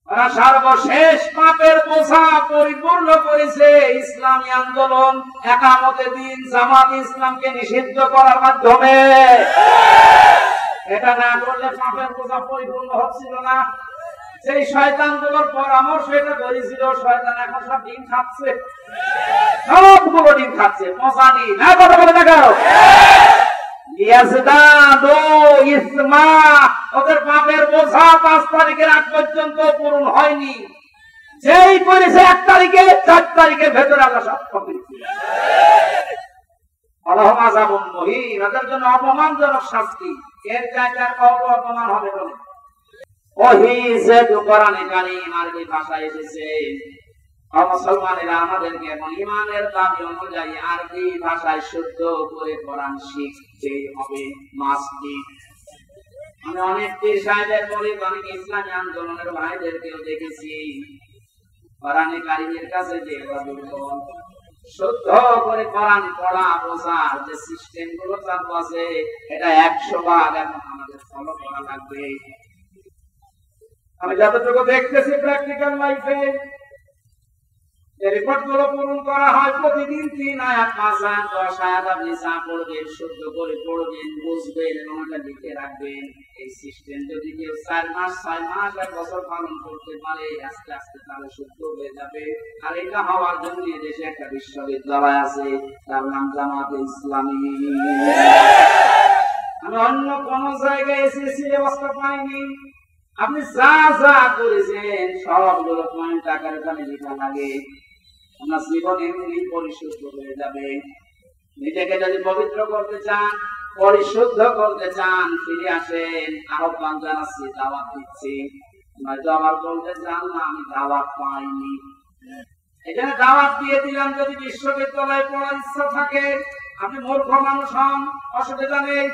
ওরা সর্বশেষ পাপের বোঝা পরিপূর্ণ করেছে ইসলামী আন্দোলন, একামতে দিন, জামাত ইসলামকে নিষিদ্ধ করার মাধ্যমে। এটা না করলে পাপের বোঝা পরিপূর্ণ হচ্ছিল না। সেই শয়তানগুলোর পরামর্শ এটা করেছিল, শয়তান এখন সব ডিম খাচ্ছে, সবগুলো ডিম খাচ্ছে, মজা নেই না। কথা বলে দেখাও, ওদের পাপের বোঝা 5 তারিখের আগ পর্যন্ত পূরণ হয়নি। যেই করেছে 1 তারিখে, 4 তারিখের ভেতরে আমরা সব করেছি। ওদের জন্য অপমানজনক শাস্তি, এর চাইতে আর কত অপমান হবে বলে। কোরআনে কারীম আরবি ভাষায় এসেছে। মুসলমানেরা আমাদেরকে এখন ইমানের দাবি অনুযায়ী আরবি ভাষায় শুদ্ধ করে কোরআন শিখতে হবে, মাস্টি। আমি অনেক পীর সাহেবের বলি, অনেক ইসলামী আন্দোলনের ভাইদেরকেও দেখেছি কোরআনে কারীমের কাছে যে শুদ্ধ করে কোরআন পড়া বোঝার যে সিস্টেম গুলো চালু আছে, এটা 100 ভাগ এখন আমাদের ফলো করা লাগবে। আমি যতটুকু দেখতেছি প্র্যাকটিক্যাল লাইফে, রিপোর্ট গুলো পূরণ করা হয় প্রতিদিন 3 আয়াত 5 আয়াত 10 আয়াত আপনি যা পড়বেন শুদ্ধ করে পড়বেন, বুঝবেন এবং ওটা লিখে রাখবেন। এই সিস্টেম যদি কেউ 4 মাস 6 মাস 1 বছর পালন করতে পারে, আস্তে আস্তে তাহলে শুদ্ধ হয়ে যাবে। আর এটা হওয়ার জন্য দেশে একটা বিশ্ববিদ্যালয় আছে, তার নাম জামাতে ইসলামী। আমি অন্য কোন জায়গায় এসএসসি ব্যবস্থা পাইনি। আপনি যা যা করেছেন সবগুলো পয়েন্ট আকারে ওখানে লেখা লাগে। আপনার জীবন এমনি পরিশুদ্ধ হয়ে যাবে। নিজেকে যদি পবিত্র করতে চান, পরিশুদ্ধ করতে চান, ফিরে আসেন। আহ্বান জানাচ্ছি, দাওয়াত দিচ্ছি। নয়তো আবার বলতে চান না আমি দাওয়াত পাইনি। এখানে দাওয়াত দিয়ে দিলাম। যদি বিশ্ববিদ্যালয়ে পড়ার ইচ্ছা থাকে, আপনি মূর্খ মানুষ হন, অসুবিধা নেই।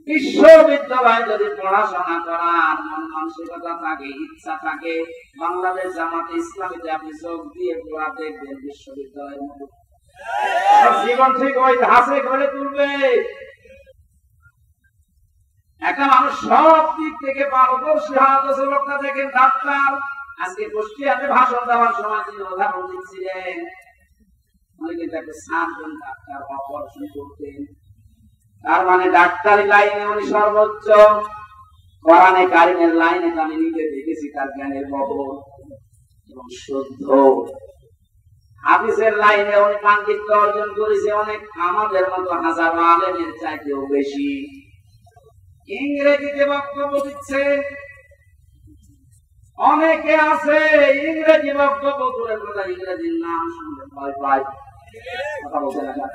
বিশ্ববিদ্যালয়ে যদি পড়াশোনা করার মন মানসিকতা থাকে, ইচ্ছা থাকে, বাংলাদেশ জামাতে ইসলামীতে আপনি চোখ দিয়ে পড়া দেখবেন বিশ্ববিদ্যালয়ের মতো জীবন ঠিক ওই ধাঁচে গড়ে তুলবে। একটা মানুষ সব দিক থেকে পারদর্শী হওয়া লোকটা দেখেন ডাক্তার। আজকে কুষ্টিয়াতে ভাষণ দেওয়ার সময় তিনি উদাহরণ দিচ্ছিলেন, অনেকে তাকে 7 জন ডাক্তার অপারেশন করতেন। তার মানে ডাক্তারি লাইনে উনি সর্বোচ্চ। কোরআনে কারীমের লাইনে আমি নিজে দেখেছি তার জ্ঞানের বহর এবং শুদ্ধ। হাদিসের লাইনে উনি পাণ্ডিত্য অর্জন করেছে অনেক আমাদের মতো হাজারো আলেমের চাইতেও বেশি। ইংরেজিতে বক্তব্য দিচ্ছে, অনেকে আছে ইংরেজি বক্তব্য করে ইংরেজির নাম শুনতে ভয় পায়, কথা বলতে না।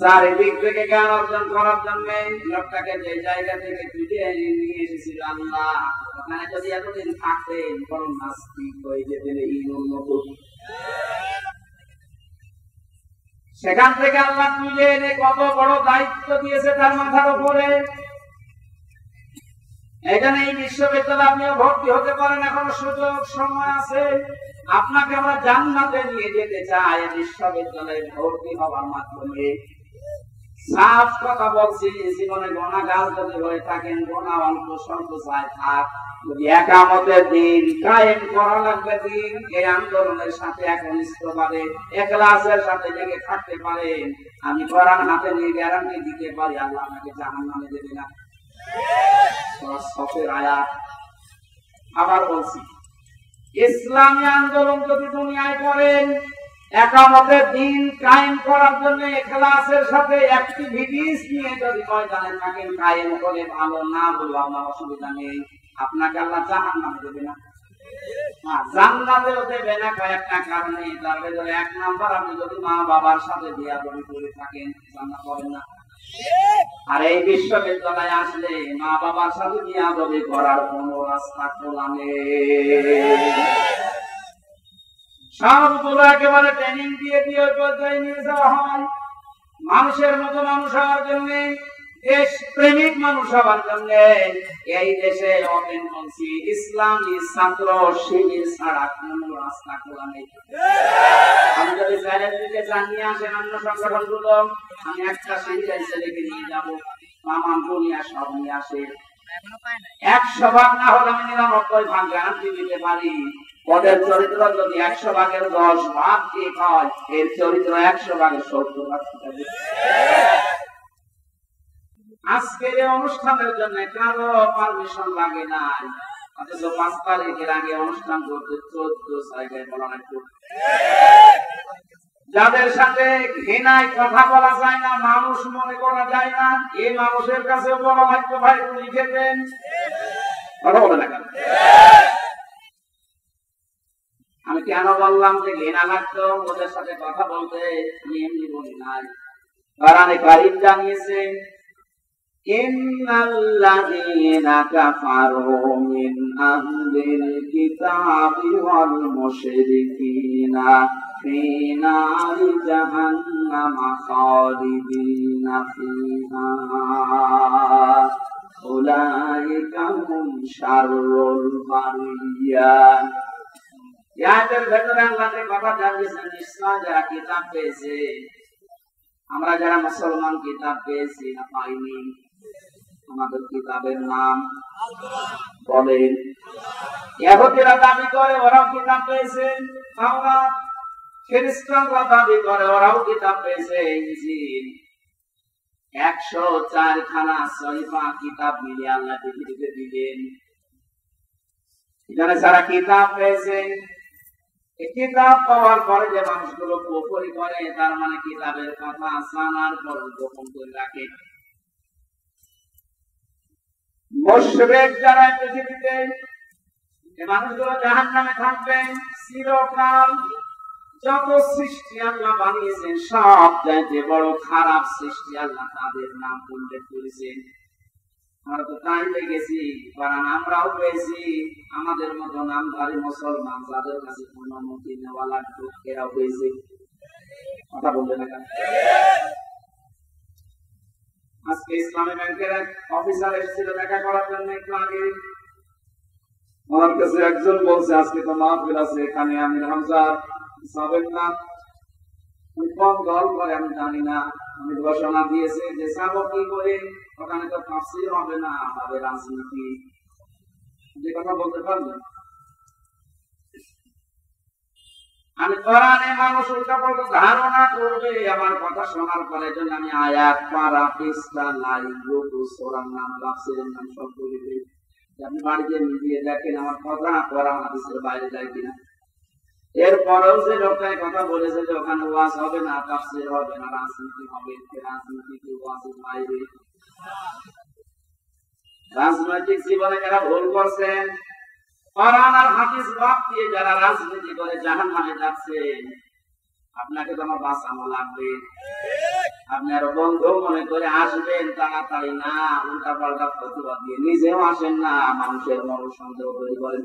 চারিদিক থেকে জ্ঞান অর্জন করার জন্য লোকটাকে যে জায়গা থেকে তুলে নিয়ে এসেছিল আল্লাহ, ওখানে যদি এতদিন থাকতেন বরং নাস্তিক হয়ে যেতেন এই উন্নত। সেখান থেকে আল্লাহ তুলে এনে কত বড় দায়িত্ব দিয়েছে তার মাথার উপরে। এখানে এই বিশ্ববিদ্যালয়ে আপনিও ভর্তি হতে পারেন, এখনো সুযোগ সময় আছে। আপনাকে আমরা জান্নাতে নিয়ে যেতে চাই বিশ্ববিদ্যালয়ে ভর্তি হওয়ার মাধ্যমে। সাফ কথা বলছি, জীবনে গুনাহগার যদি হয়ে থাকেন, গুনাহ অল্প স্বল্প চাই থাক, যদি একামতের দিন কায়েম করা লাগবে দিন, এই আন্দোলনের সাথে একনিষ্ঠভাবে ইখলাসের সাথে লেগে থাকতে পারেন, আমি কোরআন হাতে নিয়ে গ্যারান্টি দিতে পারি আল্লাহ আপনাকে জাহান্নামে দেবে না। আয়াত। আবার বলছি, ইসলামী আন্দোলন যদি দুনিয়ায় করেন, একামতের দিন কায়েম করার জন্য ইখলাসের সাথে অ্যাক্টিভিটিস নিয়ে যদি ময়দানে থাকেন, কায়েম করে ভালো, না হলো আমার অসুবিধা নেই, আপনাকে আল্লাহ জাহান্নামে দেবে না। জান্নাতেও দেবে না কয়েকটা কারণে। তার ভেতরে 1 নাম্বার, আপনি যদি মা বাবার সাথে বিয়াদবি করে থাকেন জান্নাত পাবেন না। আর এই বিশ্ববিদ্যালয়ে আসলে মা বাবার সাথে বিয়াদবি করার কোন রাস্তা খোলা নেই। সবগুলো একেবারে ট্রেনিং দিয়ে দিয়ে পর্যায়ে নিয়ে যাওয়া হয়। মানুষের মতো মানুষ হওয়ার জন্য, দেশ প্রেমিক মানুষ হওয়ার জন্য এই দেশে ওপেন বলছি ইসলামী ছাত্র শিবির ছাড়া কোন রাস্তা খোলা নেই। আমি যদি বাইরের দিকে জানিয়ে আসেন অন্য সংগঠনগুলো, আমি একটা শিবিরের ছেলেকে নিয়ে যাবো, মামা দুনিয়া সব নিয়ে আসে, 100 ভাগ না হলে আমি 99 ভাগ গ্যারান্টি দিতে পারি। ওদের চরিত্র যদি 100 ভাগের 10 ভাগ ঠিক হয়, এর চরিত্র 100 ভাগের 70 ভাগ ঠিক হবে। আজকের এই অনুষ্ঠানের জন্য কারো পারমিশন লাগে না, অথচ 5 তারিখের আগে অনুষ্ঠান করতে 14 জায়গায় বলা লাগতো। যাদের সাথে ঘৃণায় কথা বলা যায় না, মানুষ মনে করা যায় না, এই মানুষের কাছে বলা লাগতো ভাই একটু লিখে দেন। কথা বলে না কেন? আমি কেন বললাম যে ঘৃণা লাগতো ওদের সাথে কথা বলতে? আমি এমনি বলি নাই, কোরআনে কারীম জানিয়েছে ইন্নাল্লাযীনা কাফারু মিন আহলিল কিতাবি ওয়াল মুশরিকিনা ফি নারি জাহান্নাম খালিদিনা ফিহা উলাইকা হুম শাররুল বারিয়া। ইয়াদের ভেতরে আল্লাহ কথা জানিয়েছেন, নিশ্চয় যারা কিতাব পেয়েছে, আমরা যারা মুসলমান কিতাব পেয়েছি না পাইনি, আমাদের কিতাবের নাম বলেন। ইহুদিরা দাবি করে ওরাও কিতাব পেয়েছে, তাওরাত। খ্রিস্টানরা দাবি করে ওরাও কিতাব পেয়েছে, ইনজিল। 104 খানা সহিফা কিতাব মিলিয়ে আল্লাহ পৃথিবীতে দিলেন। এখানে যারা কিতাব পেয়েছে, কিতাব পাওয়ার পরে যে মানুষগুলো কুফরি করে, তার মানে কিতাবের কথা জানার পর গোপন করে রাখে। মুশরিক যারা পৃথিবীতে, এই মানুষগুলো জাহান্নামে থাকবে চিরকাল। যত সৃষ্টি আল্লাহ বানিয়েছেন সব চাইতে বড় খারাপ সৃষ্টি আল্লাহ তাদের নাম উল্লেখ করেছেন। আমরা তো তাই পেয়েছি, কারণ আমরাও পেয়েছি আমাদের মতো নামধারী মুসলমান যাদের কাছে কোন অনুমতি নেওয়া লাগতো, এরাও পেয়েছে। কথা বলবে না কেন? আজকে ইসলামী ব্যাংকের এক অফিসার এসেছিল দেখা করার জন্য একটু আগে। আমার কাছে একজন বলছে আজকে তো মাহফিল আছে, এখানে আমি হামজা সাবেক না কোন দল করে আমি জানি না, আমি ঘোষণা দিয়েছে যে সাবো কি করে, ওখানে তো তাফসীর হবে না, হবে রাজনীতি। যে কথা বলতে পারবেন? আমি কোরআনে মানুষ উল্টা পাল্টা ধারণা করবে আমার কথা শোনার পরে, জন্য আমি আয়াত পারা পৃষ্ঠা লাইন রুকু সূরার নাম তাফসীরের নাম সব বলে দিই। আপনি বাড়িতে মিলিয়ে দেখেন আমার কথা কোরআন হাদিসের বাইরে যায় কিনা। এরপরেও যে লোকটাই কথা বলেছে যে ওখানে ওয়াজ হবে না, তাফসীর হবে না, রাজনীতি হবে, রাজনীতি কি ওয়াজের বাইরে? রাজনৈতিক জীবনে যারা ভুল করছেন, কোরআন আর হাদিস বাদ দিয়ে যারা রাজনীতি করে জাহান্নামে যাচ্ছেন, আপনাকে তো আমার বাঁচানো লাগবে। আপনি আরো বন্ধু মনে করে আসবেন তাড়াতাড়ি না, উল্টা পাল্টা প্রতিবাদ দিয়ে নিজেও আসেন না, মানুষের মরণ সন্দেহ তৈরি করেন।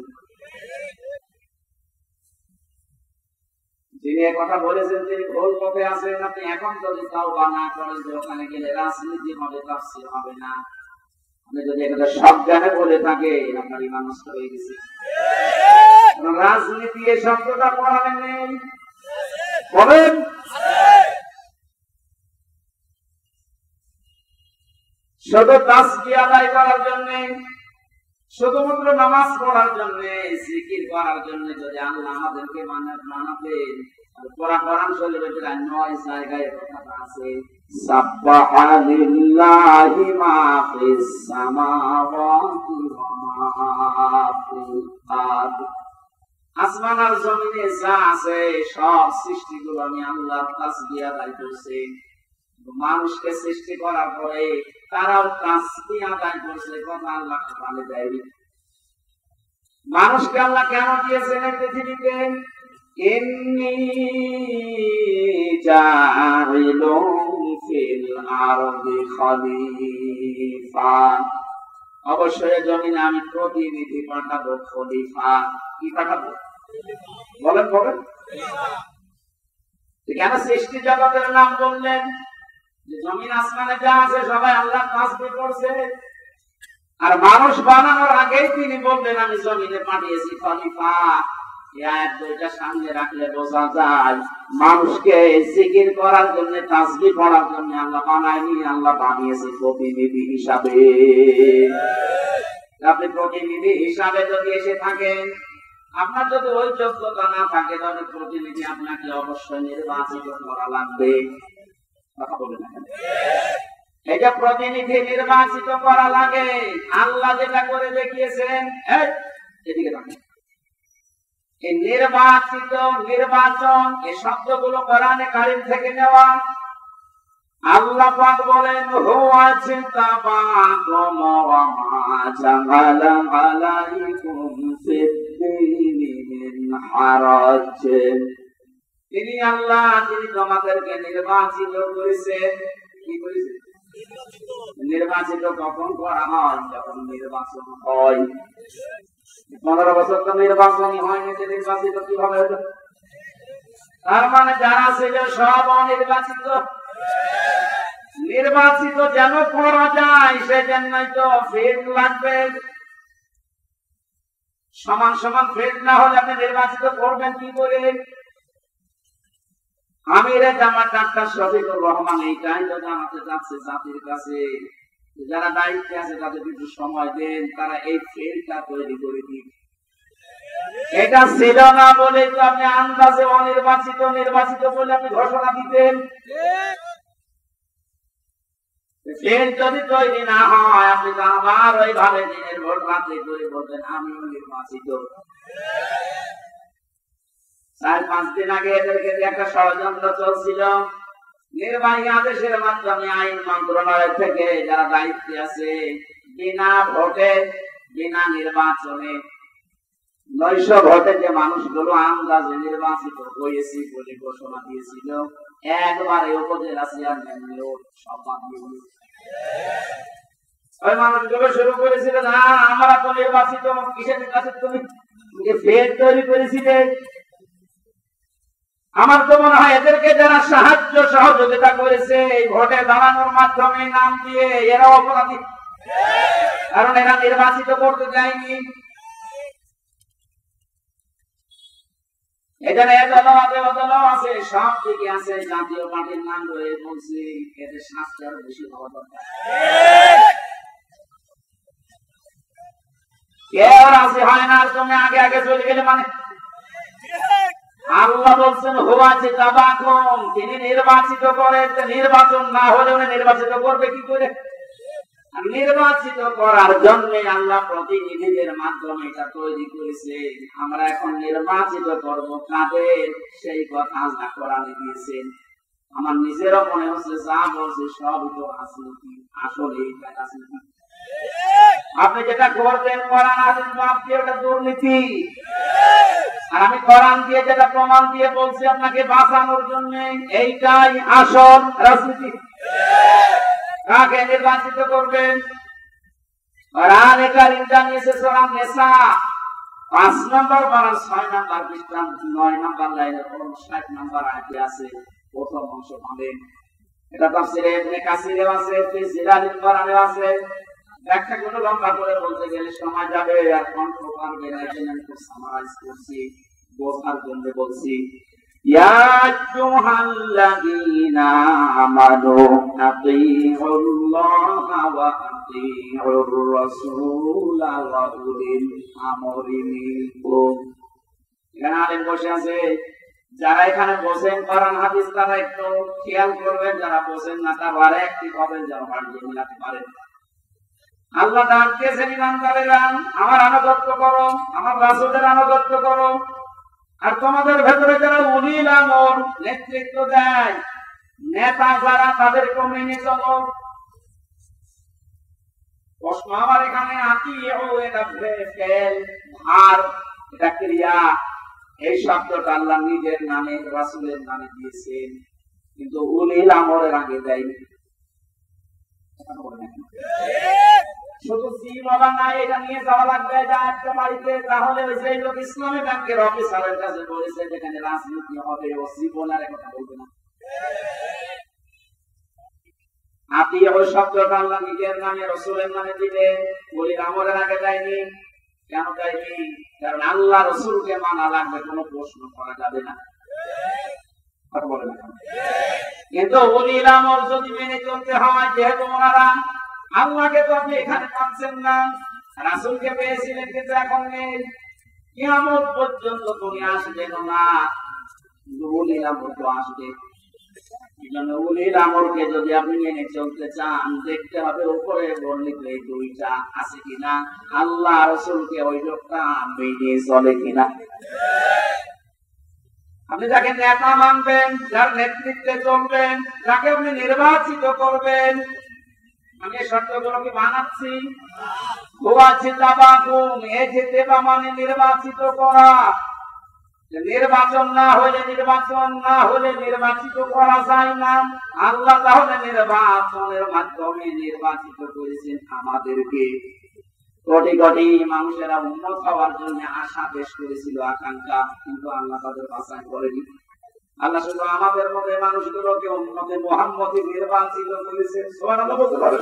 যিনি কথা বলেছেন তিনি ভুল পথে আছেন। আপনি এখন যদি তাওবা না করেন যে ওখানে গেলে রাজনীতি হবে, তাফসীর হবে না, আপনি যদি একটা সজ্ঞানে বলে থাকে, আপনার ঈমান নষ্ট হয়ে গেছে। রাজনীতি এই শব্দটা কোরআনে নেই, বলেন। শুধু তাসবিহ আদায় করার জন্য, শুধুমাত্র নামাজ পড়ার জন্য, জিকির করার জন্য যদি আল্লাহ আমাদেরকে মানাতেন, কোরআন শরীফের 9 জায়গায় কথা আছে সাব্বাহা লিল্লাহি মা ফিস সামাওয়াতি ওয়া মা ফিল আরদ। আসমান আর জমিনে যা আছে সব সৃষ্টিগুলো আমি আল্লাহর তাসবিহ আদায় করছি। মানুষকে সৃষ্টি করার পরে তারাও তাসবিহ আদায় করছে, কথা আল্লাহ কোরআনে দেয়নি। মানুষকে আল্লাহ কেন দিয়েছেন পৃথিবীতে? ইন্নী জাইলুন ফিল আরদি খলিফা, অবশ্যই জমিনে আমি প্রতিনিধি পাঠাবো, খলিফা। কি পাঠাবো বলেন? বলেন কেন সৃষ্টি জগতের নাম বললেন? যে জমিন আসমানে যা আছে সবাই আল্লাহ তাসবিহ করছে, আর মানুষ বানানোর আগেই তিনি বললেন আমি জমিনে পাঠিয়েছি খলিফা। এই আয়াত দুইটা সামনে রাখলে বোঝা যায় মানুষকে জিকির করার জন্য, তাসবিহ পড়ার জন্য আল্লাহ বানায়নি, আল্লাহ বানিয়েছে প্রতিনিধি হিসাবে। আপনি প্রতিনিধি হিসাবে যদি এসে থাকেন, আপনার যদি ওই যোগ্যতা না থাকে, তাহলে প্রতিনিধি আপনাকে অবশ্যই নির্বাচিত করা লাগবে। কথা বলেন না, এটা প্রতিনিধি নির্বাচিত করা লাগে। আল্লাহ যেটা করে দেখিয়েছেন, এদিকে দেখেন, এই নির্বাচিত, নির্বাচন, এই শব্দগুলো কোরআনে কারীম থেকে নেওয়া। আল্লাহ পাক বলেন, হুয়া জিতাবাকুম ওয়া মা জাআলা আলাইকুম ফিদ-দীনি মিন হারাজ। তিনি আল্লাহ, তিনি তোমাদেরকে নির্বাচিত করেছেন। কি করেছেন? নির্বাচিত কখন করা হয়? যখন নির্বাচন হয়। 15 বছর তো নির্বাচনই হয়নি, নির্বাচিত কিভাবে হলো? তার মানে যারা ছিল সব অনির্বাচিত। নির্বাচিত যেন করা যায়, সেজন্যই তো ফিল্ড লাগবে। সমান সমান ফিল্ড না হলে আপনি নির্বাচিত করবেন কি করে? আমিরে জামাত ডাক্তার শফিকুর রহমান এইটাই তো জানাতে যাচ্ছে জাতির কাছে, যারা দায়িত্বে আছে তাদের কিছু সময় দেন, তারা এই ফিল্ডটা তৈরি করে দিন। এটা ছিল না বলে তো আপনি আন্দাজে অনির্বাচিত, নির্বাচিত বলে আপনি ঘোষণা দিতেন। ফিল্ড যদি তৈরি না হয়, আপনি তো আবার ওইভাবে দিনের ভোট রাতে করে বলবেন আমিও নির্বাচিত। 4-5 দিন আগে এদেরকে একটা ষড়যন্ত্র চলছিল। নির্বাহী আদেশের মাধ্যমে আইন মন্ত্রণালয় থেকে যারা দায়িত্বে আছে, বিনা ভোটে, বিনা নির্বাচনে 900 ভোটে যে মানুষগুলো আন্দাজে নির্বাচিত হয়েছে বলে ঘোষণা দিয়েছিল, একবারে উপজেলা চেয়ারম্যানও সব বাদ দিয়ে দিয়েছে। ওই মানুষগুলো শুরু করেছিল, না আমরা তো নির্বাচিত, কিসের নির্বাচিত? তুমি ফের তৈরি করেছিলে। আমার তো মনে হয় এদেরকে যারা সাহায্য সহযোগিতা করেছে এই ভোটে দাঁড়ানোর মাধ্যমে নাম দিয়ে, এরা অপরাধী, কারণ এরা নির্বাচিত করতে যায়নি। এখানে আছে, সব দিকে আছে, জাতীয় পার্টির নাম ধরে বলছি, এদের শাস্তি আরো বেশি হওয়া দরকার। কেউ রাজি হয় না তুমি আগে আগে চলে গেলে, মানে আল্লাহ বলছেন হুয়া জিতাবাকুম, তিনি নির্বাচিত করেন। নির্বাচন না হলে উনি নির্বাচিত করবে কি করে? নির্বাচিত করার জন্য আল্লাহ প্রতিনিধিদের মাধ্যমে এটা তৈরি করেছে। আমরা এখন নির্বাচিত করব কাদের, সেই কথা আল্লাহ কোরআনে দিয়েছেন। আমার নিজেরও মনে হচ্ছে যা বলছে সব তো রাজনীতি, আসলে এটা রাজনীতি। আপনি যেটা করবেন কোরআন হাদিস বাদ দিয়ে, ওটা দুর্নীতি। আর আমি কোরআন দিয়ে যেটা প্রমাণ দিয়ে বলছি আপনাকে বাঁচানোর জন্য, এইটাই আসল রাজনীতি। কাকে নির্বাচিত করবেন? কোরআনে কারীম জানিয়েছে সূরা নিসা 5 নম্বর পারা 6 নম্বর পৃষ্ঠা 9 নম্বর লাইনে 60 নম্বর আয়াতে আছে, প্রথম অংশ পাবেন। এটা তাফসীরে ইবনে কাসিরে আছে, ফিজিলালিল কোরআনে আছে। ব্যাখ্যা গুলো লম্বা করে বলতে গেলে সময় যাবে, আর কণ্ঠ পারবে না, এজন্য আমি সামারাইজ করছি, বোঝার জন্য বলছি। ইয়া আইয়ুহাল্লাযীনা আমানু আতিউল্লাহা ওয়া আতিউর রাসূলা ওয়া উলিল আমরি মিনকুম। এখানে আলেম বসে আছে, যারা এখানে বসেন কোরআন হাদিস তারা একটু খেয়াল করবেন, যারা বসেন না তারা একটি কবেন যেন বাড়িয়ে মিলাতে পারেন। আল্লাহ ডাক দিয়েছেন ইমানদারেরা, আমার আনুগত্য করো, আমার রাসূলের আনুগত্য করো। আর তোমাদের ভেতরে যারা উলিল আমর, নেতৃত্ব দেয়, নেতা যারা, তাদেরকে মেনে চলো। প্রশ্ন আমার এখানে আতিউ, এটা ফেল, আর এটা ক্রিয়া। এই শব্দটা আল্লাহ নিজের নামে, রাসূলের নামে দিয়েছেন, কিন্তু উলিল আমরের আগে দেয়নি। শুধু বাবা নাই, এটা নিয়ে যাওয়া লাগবে একটা বাড়িতে, তাহলে ওই যে লোক ইসলামী ব্যাংকের অফিসারের কাছে বলেছে যেখানে রাজনীতি হবে, ও জীবনের কথা বলবে না। আতিউ শব্দটা আল্লাহ নিজের নামে, রাসূলের নামে দিলেন, উলিল আমরের আগে দেয়নি। কেন চাইনি? কারণ আল্লাহ রসুলকে মানা লাগবে, কোনো প্রশ্ন করা যাবে না। কিন্তু ওলিল আমর যদি মেনে চলতে হয়, যেহেতু ওনারা আল্লাহকে তো আপনি এখানে পাচ্ছেন না, রাসূলকে পেয়েছিলেন কিন্তু এখন নেই, কিয়ামত পর্যন্ত তুমি আসবেন না, ওলিল আমর তো আসবে। এজন্য ওলিল আমরকে যদি আপনি মেনে চলতে চান, দেখতে হবে উপরে বর্ণিত এই দুইটা আছে কিনা, আল্লাহ রাসূলকে ওই লোকটা মেনে চলে কিনা। আপনি যাকে নেতা মানবেন, যার নেতৃত্বে চলবেন, যাকে আপনি নির্বাচিত করবেন, আমি এই শর্তগুলোকে বানাচ্ছি। মানে নির্বাচিত করা, নির্বাচন না হলে নির্বাচিত করা যায় না। আল্লাহ তাহলে নির্বাচনের মাধ্যমে নির্বাচিত করেছেন আমাদেরকে। কোটি কোটি মানুষেরা উন্নত হওয়ার জন্য আশা পেশ করেছিল, আকাঙ্ক্ষা, কিন্তু আল্লাহ তাদের বাছাই করেনি। আল্লাহ শুধু আমাদের মধ্যে মানুষগুলোকে উন্নতি মুহাম্মদী নির্বাচিত করেছেন। সুবহানাল্লাহ বলতে পারেন?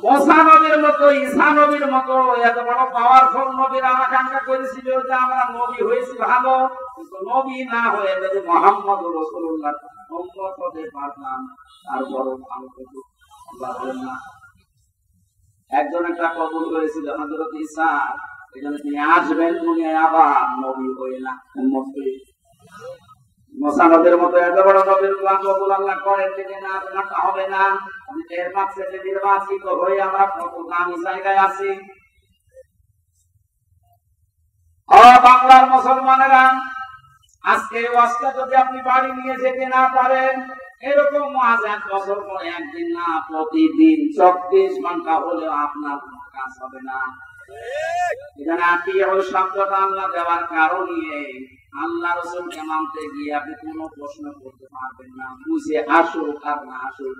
মুসা নবীর মতো, ঈসা নবীর মতো এত বড় পাওয়ারফুল নবীরা আকাঙ্ক্ষা করেছিল যে আমরা নবী হয়েছি ভালো, কিন্তু নবী না হয়ে যদি মুহাম্মদ রাসূলুল্লাহ উম্মত হতে পারতাম আর বড় ভালো হতো। আল্লাহ বলেন না, একজন একটা কবুল করেছিল হযরত ঈসা, এজন্য তিনি আসবেন দুনিয়ায় আবার নবী হয়ে না, উম্মত হয়ে। মুসা নবীর মতো এত বড় নবীর কবুল আল্লাহ করেন যে না, তোমারটা হবে না। আমি এর মাঝে নির্বাচিত হয়ে আমরা কত দামি জায়গায় আছি। বাংলার মুসলমানেরা, আজকে ওয়াজটা যদি আপনি বাড়ি নিয়ে যেতে না পারেন, এরকম ওয়াজ 1 বছর পরে একদিন না, প্রতিদিন 24 ঘন্টা হলেও আপনার কাজ হবে না। এখানে আত্মীয় শব্দটা আল্লাহ দেওয়ার কারণে আল্লাহ রাসূলকে মানতে গিয়ে আপনি কোনো প্রশ্ন করতে পারবেন না, বুঝে আসুক আর না আসুক।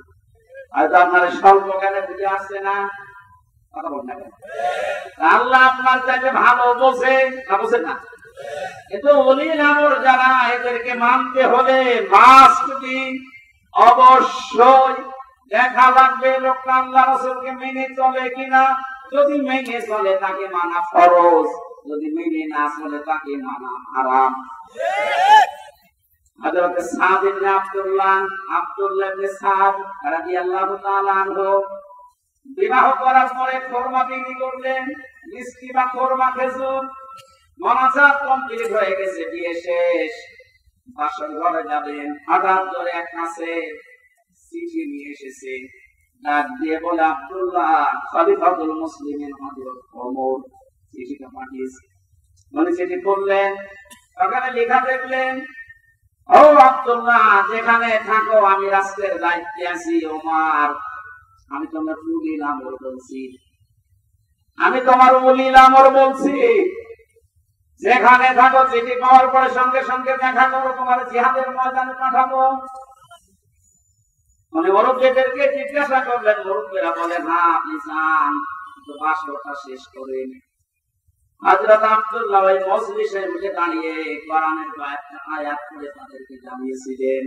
হয়তো আপনার স্বল্প জ্ঞানে বুঝে আসছে না, কথা বল না, আল্লাহ আপনার চাইতে ভালো বোঝে না, বোঝে না। কিন্তু ওলিল আমর যারা, এদেরকে মানতে হলে মাস্ট বি, অবশ্যই দেখা লাগবে লোকটা আল্লাহ রাসূলকে মেনে চলে কিনা। যদি মেনে চলে তাকে মানা ফরজ, যদি মেনে না চলে তাকে মানা হারাম। হযরত সাদ ইবনে আব্দুল্লাহ ইবনে সাদ রাদিয়াল্লাহু তাআলা আনহু বিবাহ করার পরে খরমা বিক্রি করলেন, মিষ্টি বা খরমা খেজুর, মনাজাত কমপ্লিট হয়ে গেছে, বিয়ে শেষ, বাসর ঘরে যাবেন, হঠাৎ করে এক কাছে চিঠি নিয়ে এসেছে, ডাক দিয়ে বলে, আব্দুল্লাহ খলিফাতুল মুসলিমিন হযরত ওমর চিঠিটা পাঠিয়েছে। উনি চিঠি পড়লেন, ওখানে লেখা দেখলেন, ও আব্দুল্লাহ, যেখানে থাকো আমি রাষ্ট্রের দায়িত্বে আছি, ওমর, আমি তোমার উলিল আমর বলছি, আমি তোমার উলিল আমর বলছি, যেখানে থাকো চিঠি পাওয়ার পরে সঙ্গে সঙ্গে দেখা করো, তোমার জিহাদের ময়দানে পাঠাবো। উনি মুরব্বীদেরকে জিজ্ঞাসা করলেন, মুরব্বীরা বলেন, হ্যাঁ আপনি যান, কিন্তু বাসরটা শেষ করেন। হযরত আব্দুল্লাহ ওই মজলিসে উঠে দাঁড়িয়ে কোরআনের কয়েকটা আয়াত পড়ে তাদেরকে জানিয়েছিলেন,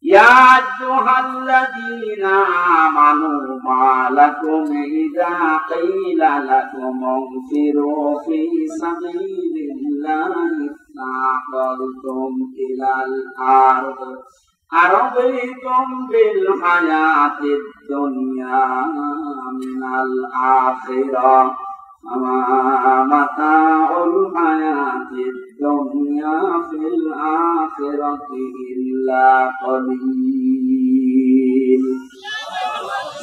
ইয়া আইয়ুহাল্লাযীনা আমানু মা লাকুম ইযা কিলা লাকুম ইনফিরু ফী সাবিলিল্লাহি ফাকালতুম ইলাল আরদ আরাদিতুম বিল হায়াতিদ দুনিয়া মিনাল আখিরাহ আমা মাতাউল হায়াতিদ দুনিয়া ফিল আখিরাতি ইল্লা কলিল।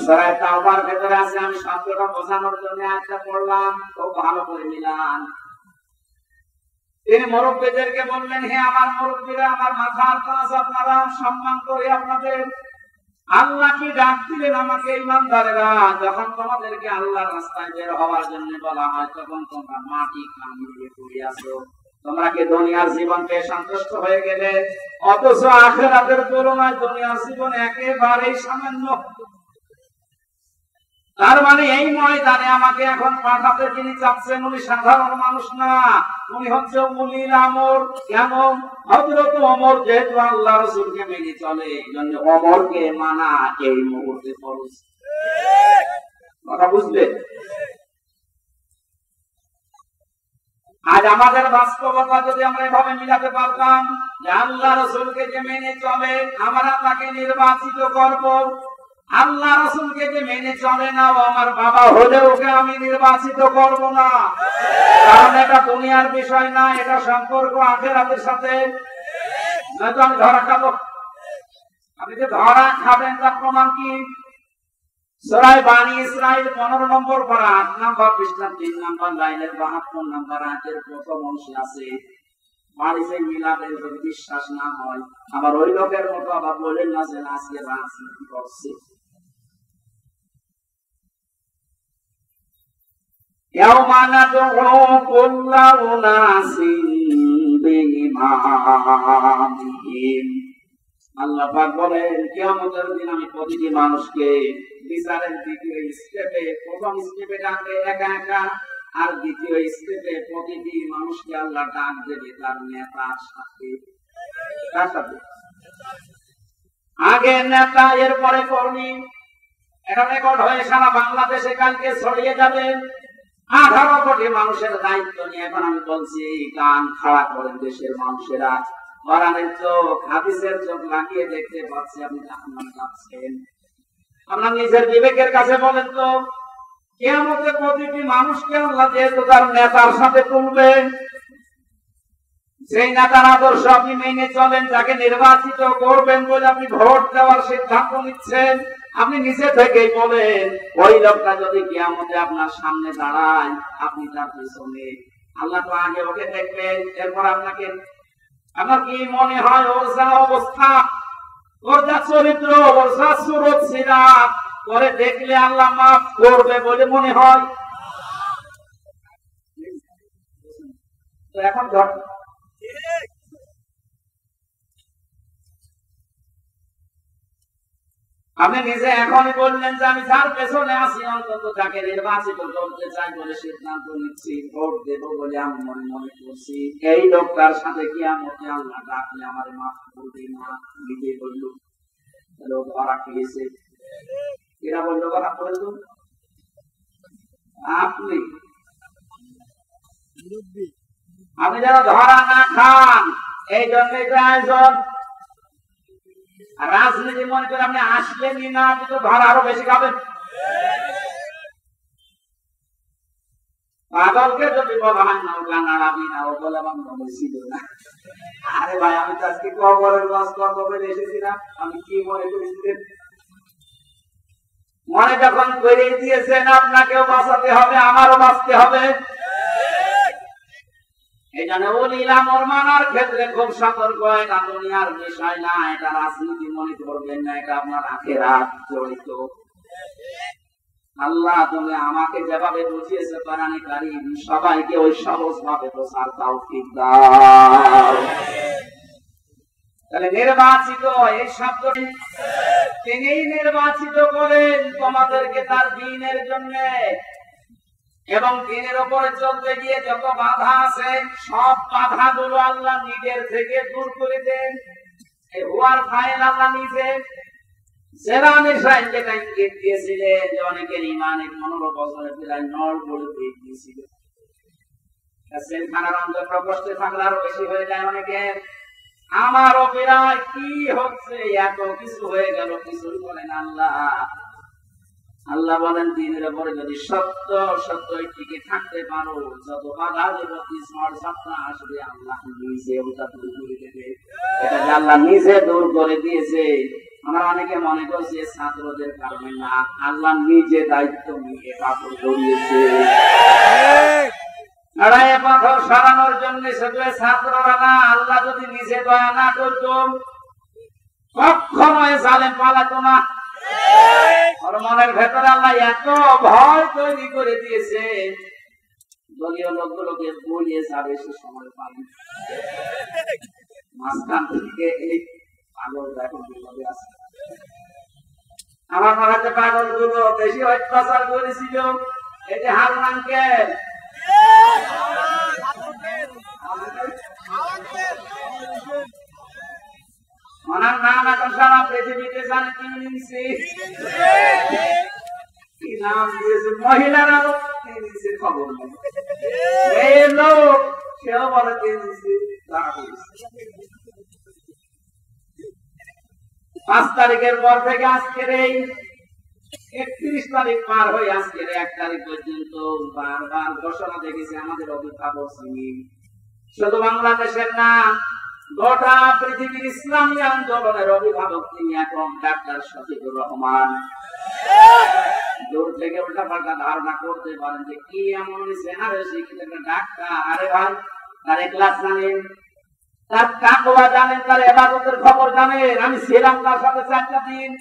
সূরা তাওবার ভেতরে আছে, আমি শব্দটা বোঝানোর জন্য আয়াতটা পড়লাম, খুব ভালো করে মিলান। তিনি মুরব্বীদেরকে বললেন, হে আমার মুরব্বীরা, আমার মাথার তাজ আপনারা, সম্মান করে আপনাদের আল্লাহ কি ডাক দিলেন আমাকে, ঈমানদারেরা, যখন তোমাদেরকে আল্লাহর রাস্তায় বের হওয়ার জন্য বলা হয়, তখন তোমরা মাটি কামড়ে পড়ে আছো। তোমরা কি দুনিয়ার জীবন পেয়ে সন্তুষ্ট হয়ে গেলে? অথচ আখিরাতের তুলনায় দুনিয়ার জীবন একেবারেই সামান্য। তার মানে এই ময়দানে আমাকে এখন পাঠাতে যিনি চাচ্ছেন, উনি সাধারণ মানুষ না, উনি হচ্ছে উলিল আমর। কেন? হযরত ওমর যেহেতু আল্লাহ রাসূলকে মেনে চলে, এইজন্য ওমরকে মানা এই মুহূর্তে ফরজ। কথা বুঝলে? আজ আমাদের বাস্তবতা যদি আমরা এভাবে মিলাতে পারতাম যে আল্লাহ রাসূলকে যে মেনে চলে আমরা তাকে নির্বাচিত করব, আল্লাহ রাসূলকে যে মেনে চলে না ও আমার বাবা হলেও ওকে আমি নির্বাচিত করব না, কারণ এটা দুনিয়ার বিষয় না, এটা সম্পর্ক আখিরাতের সাথে। নয়তো আমি ধরা খাবো। আপনি যে ধরা খাবেন তার প্রমাণ কি? সূরা বানী ইসরাঈল 15 নম্বর পারা 8 নম্বর পৃষ্ঠা 3 নম্বর লাইনের 72 নম্বর আয়াতের প্রথম অংশে আছে, বাড়িতে মিলাদের যদি বিশ্বাস না হয় আবার ওই লোকের মতো আবার বলেন না যে আজকে রাজনীতি করছে। ইয়াওমা নাদউ কুল্লা উনাসিন বিইমামিহিম, আল্লাহ পাক বলেন কিয়ামতের দিন আমি প্রতিটি মানুষকে বিচারের দ্বিতীয় স্টেপে, প্রথম স্টেপে ডাকবে একা একা, আর দ্বিতীয় স্টেপে প্রতিটি মানুষকে আল্লাহ ডাক দেবে তার নেতার সাথে। কার সাথে? আগে নেতা, এরপরে কর্মী। এটা রেকর্ড হয়ে সারা বাংলাদেশে কালকে ছড়িয়ে যাবে। 18 কোটি মানুষের দায়িত্ব নিয়ে এখন আমি বলছি, কান খাড়া করেন দেশের মানুষেরা, কোরআনের চোখ হাদিসের চোখ লাগিয়ে দেখতে পাচ্ছি আপনি জাহান্নামে যাচ্ছেন। আপনার নিজের বিবেকের কাছে বলেন তো, কিয়ামতে প্রতিটি মানুষকে আল্লাহ যেহেতু তার নেতার সাথে তুলবে, সেই নেতার আদর্শ আপনি মেনে চলেন, যাকে নির্বাচিত করবেন বলে আপনি ভোট দেওয়ার সিদ্ধান্ত নিচ্ছেন, আপনি নিজে থেকেই বলেন ওই লোকটা যদি কিয়ামতে আপনার সামনে দাঁড়ায় আপনি তার পিছনে। আল্লাহ তো আগে ওকে দেখবেন, এরপর আপনাকে। আমার কি মনে হয় ওর যা অবস্থা, ওর যা চরিত্র, ওর যা সুরত সিরাত, করে দেখলে আল্লাহ মাফ করবে বলে মনে হয়? তো এখন ধর আপনি নিজে এখনই বললেন যে আমি যার পেছনে আছি অন্তত যাকে নির্বাচিত করতে চাই বলে সিদ্ধান্ত নিচ্ছি, ভোট দেব বলে আমি মনে মনে করছি, এই লোকটার সাথে কিয়ামতে আল্লাহ ডাকলে আমার মাফ করবে না। নিজে বলল লোক ধরা খেয়েছে। এরা বলল ধরা বলল আপনি আপনি যেন ধরা না খান, এই জন্যই তো আয়োজন। রাজনীতি মনে করে আপনি আসলেনই না, আপনি তো ধরা আরো বেশি খাবেন। পাগলকে যদি বলা হয় নৌকা নাড়াবি না, ও বলে আমার মনে ছিল না। আরে ভাই আমি তো আজকে কবরের বাস করবো বলে এসেছিলাম, আমি কি মনে করেছিলেন? মনে যখন করে দিয়েছেন আপনাকেও বাঁচাতে হবে, আমারও বাঁচতে হবে। এই জন্য উলিল আমর মানার ক্ষেত্রে খুব সতর্ক। এটা দুনিয়ার বিষয় না, এটা রাজনীতি মনে করবেন না, এটা আপনার আখিরাত জড়িত। আল্লাহ তুমি আমাকে যেভাবে বুঝিয়েছে কোরআনে কারীম, সবাইকে ওই সহজ ভাবে বোঝার তৌফিক দাও। তাহলে নির্বাচিত এই শব্দটি তিনিই নির্বাচিত করেন তোমাদেরকে তার দ্বীনের জন্য, এবং দ্বীনের উপরে চলতে গিয়ে যত বাধা আছে সব বাধাগুলো আল্লাহ নিজের থেকে দূর করে দেন। এই হুয়ার ফাইল আল্লাহ নিজে যেটা ইঙ্গিত দিয়েছিলেন যে অনেকের ইমান 15 বছরে প্রায় নল বলে দিয়েছিল, সেখানে অন্তর প্রকোষ্ঠে থাকলে আরো বেশি হয়ে যায় অনেকের। আমারও প্রায় কি হচ্ছে, এত কিছু হয়ে গেল, কিছুই বলেন আল্লাহ। আল্লাহ বলেন দিনের উপরে যদি সত্য সত্যই টিকে থাকতে পারো, যত বাধা বিপত্তি ঝড় ঝাপটা আসবে আল্লাহ নিজে ওটা দূর করে দেবে। এটা যে আল্লাহ নিজে দূর করে দিয়েছে। আমরা অনেকে মনে করছি ছাত্রদের কারণে না, আল্লাহ নিজে দায়িত্ব নিয়ে পাথর ধরিয়েছে। পাথর সরানোর জন্য শুধু ছাত্ররা না, আল্লাহ যদি নিজে দয়া না করত কখনো জালেম পালাতো না। ওর মনের ভেতরে আল্লাহ এত ভয় তৈরি করে দিয়েছে, দলীয় লোকগুলোকে বলিয়ে যাবে সে সময় পাবে। মাঝখান থেকে এই পাগল এখন বিপদে আছে। আমার মনে হচ্ছে পাগল গুলো বেশি অত্যাচার করেছিল এই যে হারুন আঙ্কেল, ওনার নাম এখন সারা পৃথিবীতে জানে। কি নাম দিয়েছে মহিলারা খবর নেই। এই লোক সেও বলে 5 তারিখের পর থেকে আজকের এই 31 তারিখ পার হয়ে আজকের 1 তারিখ পর্যন্ত বারবার ঘোষণা দেখেছি আমাদের অভিভাবক সিং শুধু বাংলাদেশের না গোটা পৃথিবীর ইসলামী আন্দোলনের অভিভাবক তিনি এখন ডাক্তার শফিকুর রহমান। দূর থেকে উল্টাপাল্টা ধারণা করতে পারেন যে কি এমন সেনারে শিক্ষিত একটা ডাক্তার। আরে ভাই, তার ক্লাস জানেন, তার তাকওয়া জানেন, তার ইবাদতের খবর জানেন। আমি ছিলাম তার সাথে 4টা দিন।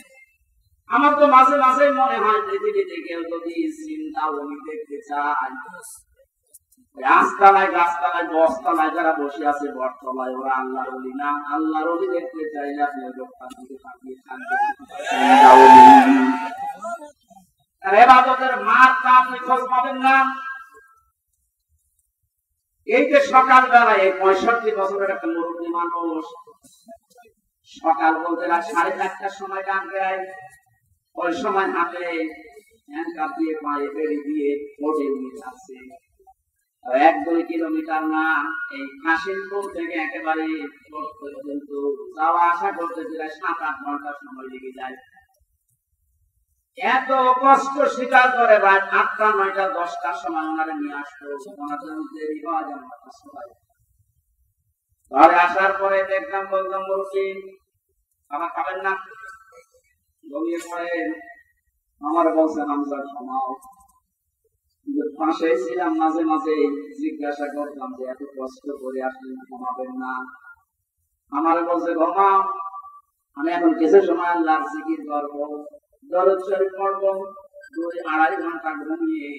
আমার তো মাঝে মাঝে মনে হয় পৃথিবীতে কেউ যদি চিন্তা উনি দেখতে চায়, রাস্তায় গাছতলায় বস্তালায় যারা বসে আছে বটতলায়, ওরা আল্লাহর ওলি না। আল্লাহর ওলি দেখতে চাইলে আপনি লোকটার দিকে তাকিয়ে থাকবেন। তার ইবাদতের মাত্রা আপনি খোঁজ পাবেন না। এই যে সকালবেলায় 65 বছরের একটা মুরব্বী মানুষ সকাল বলতে রাত 4:30টার সময় গান গায়। ওই সময় হাতে হ্যান্ডকাপ দিয়ে পায়ে বেড়ে দিয়ে মোটে নিয়ে যাচ্ছে। 1-2 কিলোমিটার না, এই কাশিমপুর থেকে একেবারে পর্যন্ত যাওয়া আসা করতে প্রায় 7-8 ঘন্টা সময় লেগে যায়। এত কষ্ট স্বীকার করে রাত 8টা 9টা 10টার সময় ওনারা নিয়ে আসতো। ওনাদের দেরি হওয়া যেন ঘরে আসার পরে দেখলাম, বললাম মুরব্বী খাবার খাবেন না, ঘুমিয়ে পড়েন। আমার বলছে হামজা ঘুমাও। পাশে ছিলাম, মাঝে মাঝে জিজ্ঞাসা করতাম যে এত কষ্ট করে আসলে ঘুমাবেন না? আমার বলছে ঘুমাও, আমি এখন কিছু সময় আল্লাহর জিকির করবো, দরুদ শরীফ পড়বো। 2-2.5 ঘন্টা ঘুমিয়ে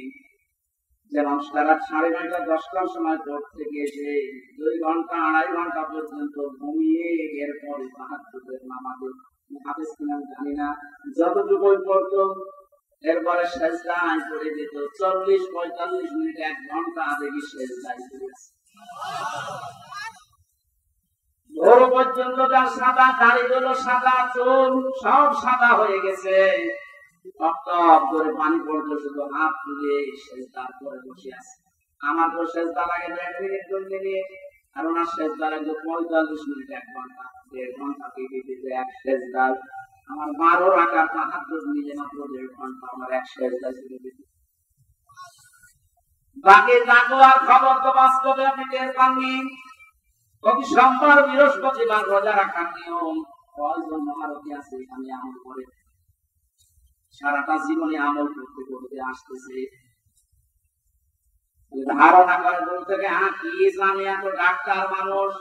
যেমন রাত 9:30 10টার সময় পড়তে গিয়েছে 2 ঘন্টা 2.5 ঘন্টা পর্যন্ত ঘুমিয়ে এরপর তাহাজ্জুদের নামাজে হাফেজ কিনা জানি না, যতটুকু পড়তো এরপরে সেজদায় পড়ে যেত। 40-45 মিনিট 1 ঘন্টা দেখি সেজদায় পড়েছে। ভোর পর্যন্ত তার সাদা দাড়িগুলো সাদা, চুল সব সাদা হয়ে গেছে। টপ করে পানি পড়লো, শুধু হাত তুলে সেজদার পরে বসে আছে। আমার তো সেজদা লাগে 1 মিনিট 2 মিনিট, আর ওনার সেজদা লাগে 45 মিনিট 1 ঘন্টা 1.5 ঘন্টা দিতে এক সেজদা। আমার 12 রাকাত তাহাজ্জুদ মিলে মাত্র 1.5 ঘন্টা আমার এক সেজদা ছেড়ে দিতে। বাকি তাকওয়ার খবর তো বাস্তবে আপনি টের পাননি। প্রতি সোমবার বৃহস্পতিবার রোজা রাখার নিয়ম কয়জন মহারথী আছে এখানে আমল করে? সারাটা জীবনে আমল করতে করতে আসতেছে। ধারণা করে দূর থেকে কি ইসলামী এত ডাক্তার মানুষ,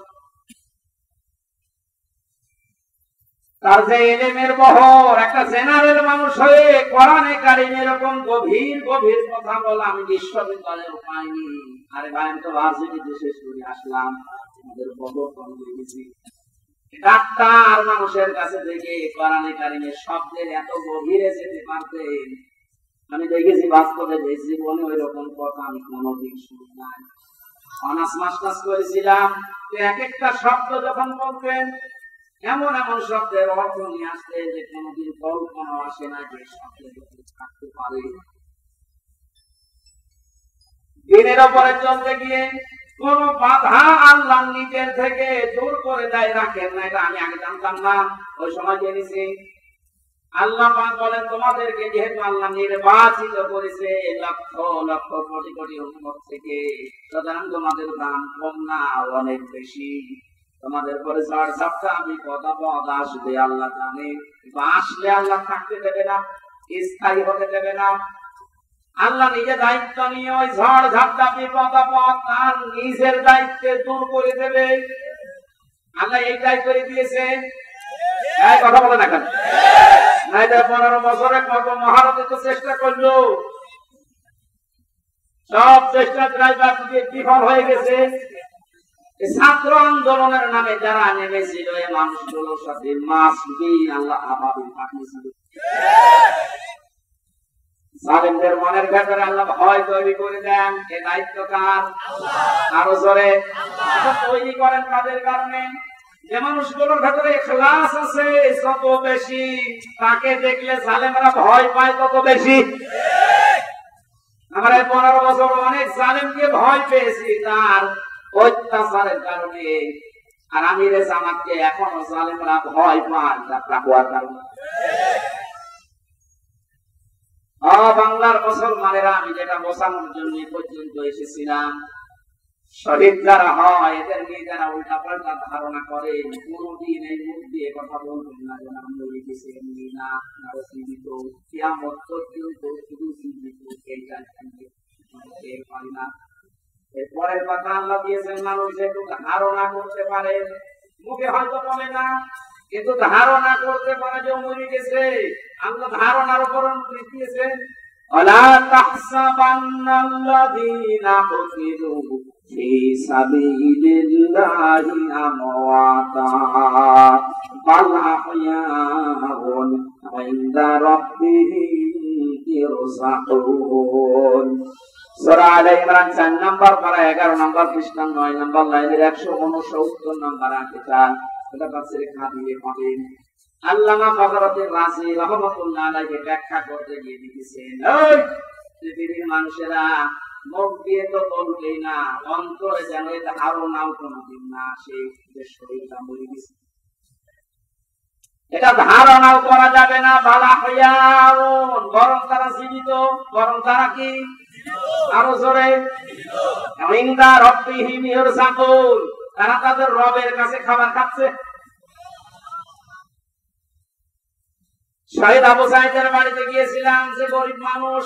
তার যে ইলমের বহর, একটা জেনারেল মানুষ হয়ে কোরআনে কারিমে এরকম গভীর গভীর কথা বলা আমি বিশ্ববিদ্যালয়েও পাইনি। আরে ভাই, আমি তো ভার্সিটিতে শেষ করে আসলাম, আমাদের বহর কম দেখেছি। ডাক্তার মানুষের কাছে থেকে কোরআনে কারিমের শব্দের এত গভীরে যেতে পারতেন আমি দেখেছি বাস্তবে। যে জীবনে ওই রকম কথা আমি কোনোদিন শুনি নাই। অনার্স মাস্টার্স করেছিলাম, এক একটা শব্দ যখন বলতেন এমন এমন শব্দের অর্থ নিয়ে আসতে যে কোনোদিন কল্পনা আসে না যে শব্দের থাকতে পারে। দিনের উপরে চলতে গিয়ে কোন বাধা আল্লাহ নিজের থেকে দূর করে দেয়, রাখেন না। এটা আমি আগে জানতাম না, ওই সময় জেনেছি। আল্লাহ পাক বলেন তোমাদেরকে যেহেতু আল্লাহ নির্বাচিত করেছে লক্ষ লক্ষ কোটি কোটি উম্মত থেকে, সুতরাং তোমাদের দাম কম না, অনেক বেশি। তোমাদের পরে ঝড় ঝাপটা আমি কথা পদ আসবে আল্লাহ জানে, আসলে আল্লাহ থাকতে দেবে না, স্থায়ী হতে দেবে না। আল্লাহ নিজে দায়িত্ব নিয়ে ওই ঝড় ঝাপটা বিপদ আপদ তার নিজের দায়িত্বে দূর করে দেবে। আল্লাহ এইটাই করে দিয়েছে। কথা বলে না কেন? 15 বছরে কত মহারথী তো চেষ্টা করলো, সব চেষ্টা ড্রাইভার বিফল হয়ে গেছে। ছাত্র আন্দোলনের নামে যারা নেমেছিল এই মানুষগুলোর সাথে মাসবি আল্লাহ আবাবিল পাঠিয়েছিল। জালেমদের মনের ভেতরে আল্লাহ ভয় তৈরি করে দেন। এই দায়িত্ব কার? আরো জোরে তৈরি করেন তাদের কারণে। যে মানুষগুলোর ভেতরে ইখলাস আছে যত বেশি, তাকে দেখলে জালেমরা ভয় পায় তত বেশি। আমরা 15 বছর অনেক জালেমকে ভয় পেয়েছি, তার অত্যাচারের কারণে। আর আমিরে জামাতকে এখনো জালেমরা ভয় পায় যাত্রা হওয়ার কারণে। বাংলার মুসলমানেরা, আমি যেটা বোঝানোর জন্য পর্যন্ত এসেছিলাম, শহীদ যারা হয় এদের নিয়ে যারা উল্টা পাল্টা ধারণা করে, কোনদিন এই মুখ দিয়ে কথা বলবেন না যে আমরা লিখেছি এমনি না, জীবিত কিয়ামত পর্যন্ত শুধু জীবিত এইটা পারি না। এরপরের কথা আল্লাহ দিয়েছেন মানুষ যেহেতু ধারণা করতে পারে, মুখে হয়তো বলে না, কিন্তু ধারণা করতে পারে যে মরে গেছে। আল্লাহ ধারণার উপর দিয়েছেন, ওয়ালা তাহসাবান্নাল্লাযীনা কুতিলু ফি সাবিলিল্লাহি আমওয়াতা বাল আহইয়াউন ইনদা রাব্বিহিম ইরযাকুন। সূরা আলে ইমরান 4 নম্বর পারা 11 নম্বর পৃষ্ঠা 9 নম্বর লাইনের 169 নম্বর আয়াতটা, এটা তাফসীরে কাদিয়ে পড়েন। আল্লামা ফজলুদ্দিন রাজি রাহমাতুল্লাহ আলাইহি ব্যাখ্যা করতে গিয়ে লিখেছেন, ওই পৃথিবীর মানুষেরা মুখ দিয়ে তো বলবেই না, অন্তরে যেন এটা ধারণাও কোনোদিন না আসে যে শরীরটা মরে গেছে। এটা ধারণাও করা যাবে না। বালা হইয়াউন, বরং তারা জীবিত। বরং তারা কি? আরো জোরে, ইনদা রাব্বিহিম ইরযাকুন, তারা তাদের রবের কাছে খাবার খাচ্ছে। শহীদ আবু সাঈদের বাড়িতে গিয়েছিলাম, যে গরিব মানুষ,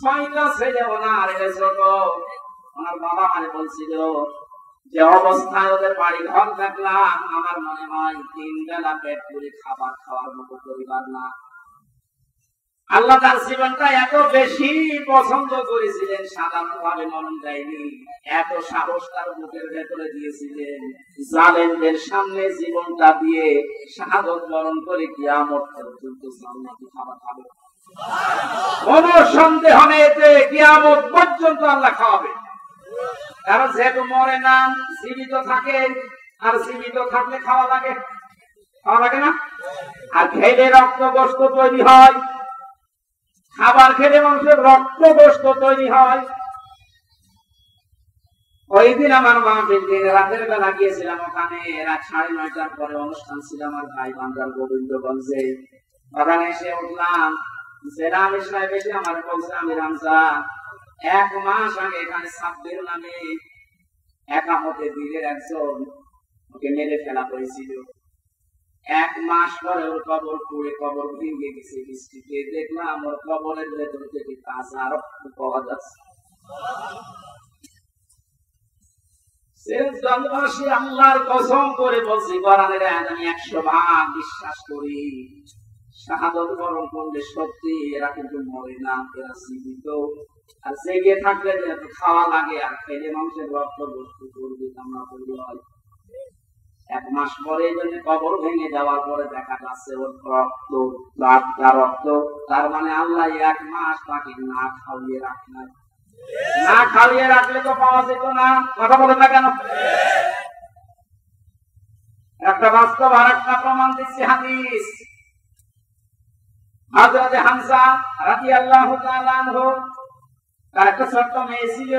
6টা ছেলে ওনার, ছোট। ওনার বাবা মানে বলছিল যে অবস্থায় ওদের বাড়ি ঘর দেখলাম, আমার মনে হয় 3 বেলা পেট পুরে খাবার খাওয়ার মতো পরিবার না। আল্লাহ তার জীবনটা এত বেশি পছন্দ করেছিলেন, সাধারণভাবে মরণ দেয়নি। এত সাহস তার বুকের ভেতরে দিয়েছিলেন, জালেমদের সামনে জীবনটা দিয়ে শাহাদত বরণ করে কিয়ামত পর্যন্ত জান্নাতি খাবার খাবে। কোন সন্দেহ নেই এতে, কিয়ামত পর্যন্ত আল্লাহ খাওয়াবে। কারণ যেহেতু মরে না, জীবিত থাকে। আর জীবিত থাকলে খাওয়া লাগে, খাওয়া লাগে না? আর খেলে রক্ত গোশত তৈরি হয়, খাবার খেলে মানুষের রক্ত গোশত তৈরি হয়। ওই দিন আমার মাহফিল দিন রাতের বেলা গিয়েছিলাম ওখানে, রাত 9:30টার পরে অনুষ্ঠান ছিল আমার ভাই বান্দার গোবিন্দগঞ্জে। ওখানে এসে উঠলাম, জেলা আমির সাহেব এসে আমার বলছে, আমি রামজা 1 মাস আগে এখানে সাব্বির নামে একামতে দিনের একজন ওকে মেরে ফেলা হয়েছিল। 1 মাস পরে ওর কবর পুড়ে, কবর ভেঙে গেছে বৃষ্টিতে। দেখলাম ওর কবরের ভেতর থেকে তাজা রক্ত পাওয়া যাচ্ছে। আল্লাহর কসম করে বলছি, কোরআনের আয়াত আমি 100% বিশ্বাস করি। শাহাদত বরণ করলে সত্যি এরা কিন্তু মরে না, এরা জীবিত। আর জেগে থাকলে যেহেতু খাওয়া লাগে, আর খেলে মানুষের রক্ত বস্তু করবে, আমরা বলি হয়। 1 মাস পরে জন্য কবর ভেঙে যাওয়ার পরে দেখা যাচ্ছে ওর রক্ত, রক্ত। তার মানে আল্লাহ 1 মাস তাকে না খাওয়িয়ে রাখে না। না খাওয়িয়ে রাখলে তো পাওয়া যেত না। কথা বলেন না কেন? একটা বাস্তব আর একটা প্রমাণ দিচ্ছি, হাদিস। হযরত হামজা রাদিয়াল্লাহু তাআলা আনহু, তার একটা ছোট্ট মেয়ে ছিল।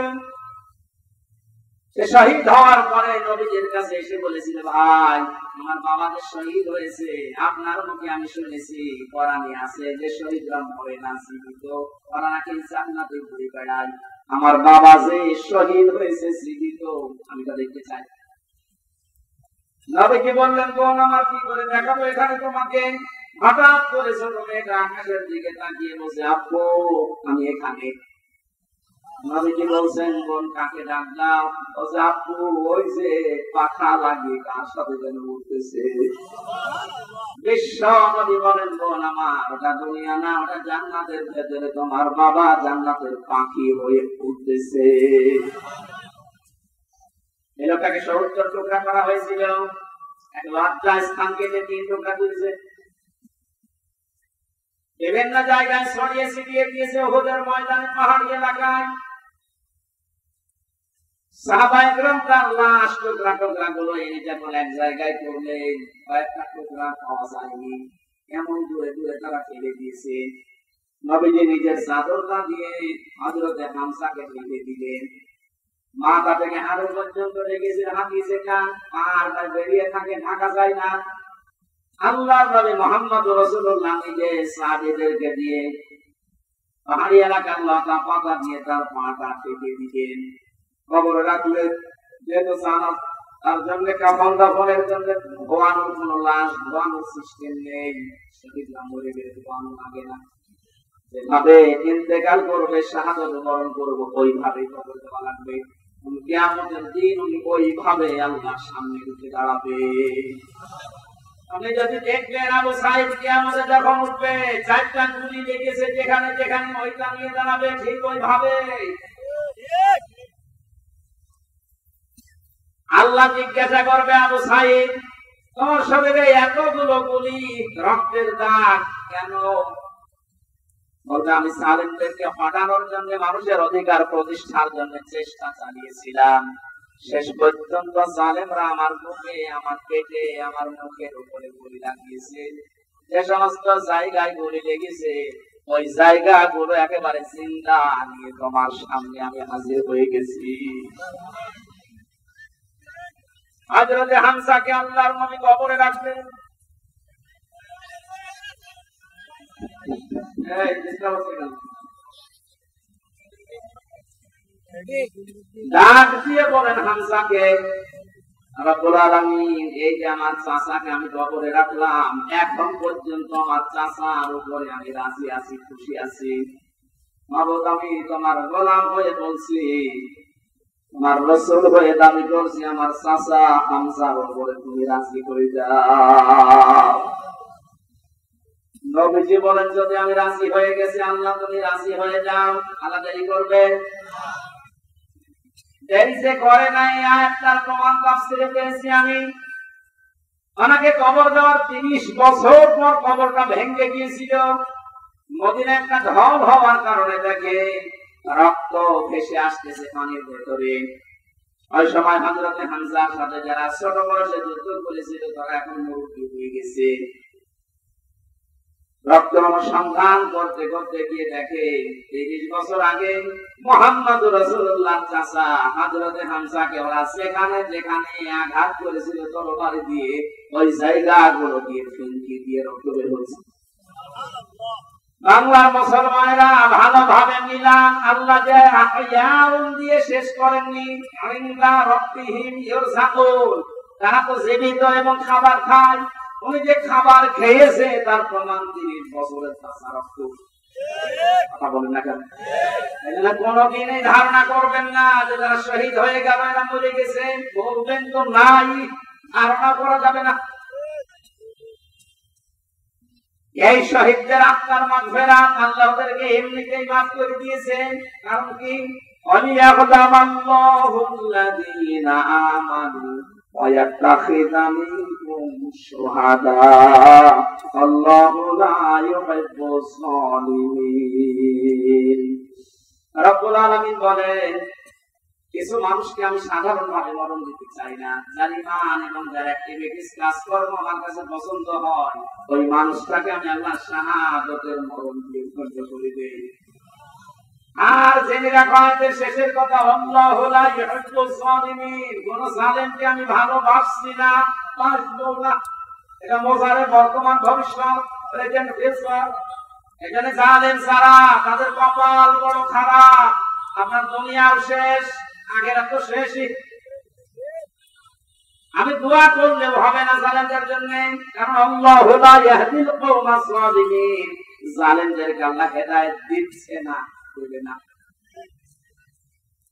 সে শহীদ হওয়ার পরে নবীজির কাছে এসে বলেছিল, ভাই আমার বাবা যে শহীদ হয়েছে, আপনার মুখে আমি শুনেছি কোরআনে আছে যে শহীদরা মরে না, জীবিত, ওরা নাকি জান্নাতে ঘুরে বেড়ায়। আমার বাবা যে শহীদ হয়েছে জীবিত, আমি তা দেখতে চাই। নবীজি বললেন, বোন আমার কি করে দেখাবো এখানে তোমাকে? হঠাৎ করে ছোট মেয়েটা আকাশের দিকে তাকিয়ে বলছে, আব্বু আমি এখানে। নবীজি বলছেন, বোন কাকে ডাক দাও? বলছে, আব্বু ওই যে পাখা লাগিয়ে কার সাথে যেন উঠতেছে। বিশ্ব নবী বলেন, বোন আমার ওটা দুনিয়া না, ওটা জান্নাতের ভেতরে তোমার বাবা জান্নাতের পাখি হয়ে উঠতেছে। এই লোকটাকে 70 টুকরা করা হয়েছিল, এক লজ্জা স্থান কেটে 3 টুকরা দিয়েছে। বিভিন্ন জায়গায় ছড়িয়ে ছিটিয়ে দিয়েছে, উহুদের ময়দানে, পাহাড়ি এলাকায়। সাহাবায়ে কেরাম তার লাশ টুকরা টুকরা গুলো এনে যখন এক জায়গায় করলেন, কয়েকটা টুকরা পাওয়া যায়নি, এমন দূরে দূরে তারা ফেলে দিয়েছে। নবীজি নিজের চাদরটা দিয়ে হযরত হামজাকে ফেলে দিলেন। মাথা থেকে হাড় পর্যন্ত রেখেছে হাতিয়েছে কান, আর বেরিয়ে থাকে, ঢাকা যায় না। আল্লাহর নবী মুহাম্মদ রাসূলুল্লাহ নিজে সাহাবীদেরকে দিয়ে পাহাড়ি এলাকার লতা পাতা দিয়ে তার পাটা কেটে দিতেন, কবরে রাখলেন। যেহেতু জানাত তার জন্য কাফন দাফনের জন্য ধোয়ানোর কোন লাশ ধোয়ানোর সিস্টেম নেই, শহীদরা মরে গেলে ধোয়ানো লাগে না, যেভাবে ইন্তেকাল করবে শাহাদাত বরণ করবো ওইভাবে কবর দেওয়া লাগবে। কিয়ামতের দিন উনি ওইভাবে আল্লাহর সামনে উঠে দাঁড়াবে। আপনি যদি দেখবেন আবু সাঈদ কিয়ামতে যখন উঠবে, চারটা গুলি লেগেছে যেখানে যেখানে, ওইটা নিয়ে দাঁড়াবে ঠিক ওইভাবে। আল্লাহ জিজ্ঞাসা করবে, আবু সাঈদ তোমার শরীরে এতগুলো গুলি, রক্তের দাগ কেন? বলবে আমি সালেমদেরকে হটানোর জন্য, মানুষের অধিকার প্রতিষ্ঠার জন্য চেষ্টা চালিয়েছিলাম। শেষ পর্যন্ত জালেমরা আমার মুখে, আমার পেটে, আমার মুখের উপরে গুলি লাগিয়েছে। যে সমস্ত জায়গায় গুলি লেগেছে ওই জায়গাগুলো একেবারে জিন্দা নিয়ে তোমার সামনে আমি হাজির হয়ে গেছি। হযরতে হামজাকে আল্লাহর নবী কবরে রাখলেন। ডাক দিয়ে বলেন হামজাকে, রব্বুল আলামিন এই যে আমার চাচাকে আমি কবরে রাখলাম, এখন পর্যন্ত আমার চাচার উপরে আমি রাজি আছি, খুশি আছি। মাবুদ আমি তোমার গোলাম হয়ে বলছি, তোমার রাসূল হয়ে দাবি করছি, আমার চাচা হামজার উপরে তুমি রাজি করে দাও। নবীজি বলেন যদি আমি রাজি হয়ে গেছি, আল্লাহ তুমি রাজি হয়ে যাও। আল্লাহ দেরি করবে? দেরি যে করে নাই, আয়াতটার প্রমাণ তাফসীরে পেয়েছি আমি। ওনাকে কবর দেওয়ার 30 বছর পর কবরটা ভেঙে গিয়েছিল। মদিনায় একটা ঢল হওয়ার কারণে দেখে রক্ত ভেসে আসতেছে পানির ভেতরে। ওই সময় হযরতে হামজার সাথে যারা ছোট বয়সে যুদ্ধ করেছিল তারা এখন মুরব্বি হয়ে গেছে। রক্ত অনুসন্ধান করতে করতে গিয়ে দেখে 30 বছর আগে মুহাম্মদুর রাসূলুল্লাহ চাচা হযরতে হামজাকে ওরা সেখানে যেখানে আঘাত করেছিল তরবারি দিয়ে, ওই জায়গাগুলো দিয়ে ফিনকি দিয়ে রক্ত বের হয়েছে। বাংলার মুসলমানেরা ভালোভাবে মিলান, আল্লাহ যে আহয়াউন দিয়ে শেষ করেননি, ইনদা রাব্বিহিম ইরযাকুন, তারা তো জীবিত এবং খাবার খায়। উনি যে খাবার খেয়েছে তার প্রমাণ 30 বছরের চাচা রক্ত। কথা বলেন না কেন? এজন্য কোনদিনই ধারণা করবেন না যে যারা শহীদ হয়ে গেল এরা মরে গেছে, বলবেন তো নাই, ধারণা করা যাবে না। এই শহীদদের আত্মার মাগফিরাত আল্লাহ ওদেরকে এমনিতেই মাফ করে দিয়েছেন। কারণ কি? ওয়ালিয়াকুদামাল্লাহুল্লাযীনা আমানু ওয়া ইয়াত্তাখিযা মিনকুম শুহাদা আল্লাহু লা ইউহিব্বুস সালিমিন। রব্বুল আলামিন বলেন, কিছু মানুষকে আমি সাধারণভাবে মরণ দিতে চাই না, যার ঈমান এবং যার অ্যাক্টিভিটিস কাজকর্ম আমার কাছে পছন্দ হয়, ওই মানুষটাকে আমি আল্লাহ শাহাদাতের মরণ দিয়ে উৎসর্গ করে দেই। আর জেনে রাখো আমাদের শেষের কথা, আল্লাহু লা ইউহিব্বুস সালিমিন, কোন জালেমকে আমি ভালোবাসি না, বাসবো না। এটা মোজারে বর্তমান ভবিষ্যৎ, প্রেজেন্ট ফিউচার। এখানে জালেম যারা তাদের কপাল বড় খারাপ, আপনার দুনিয়াও শেষ, আখিরাত তো শেষই। আমি দোয়া করলেও হবে না জালেমদের জন্য, কারণ আল্লাহু লা ইয়াহদিল কওমাস সালিমিন, জালেমদেরকে আল্লাহ হেদায়েত দিচ্ছে না, দেবে না।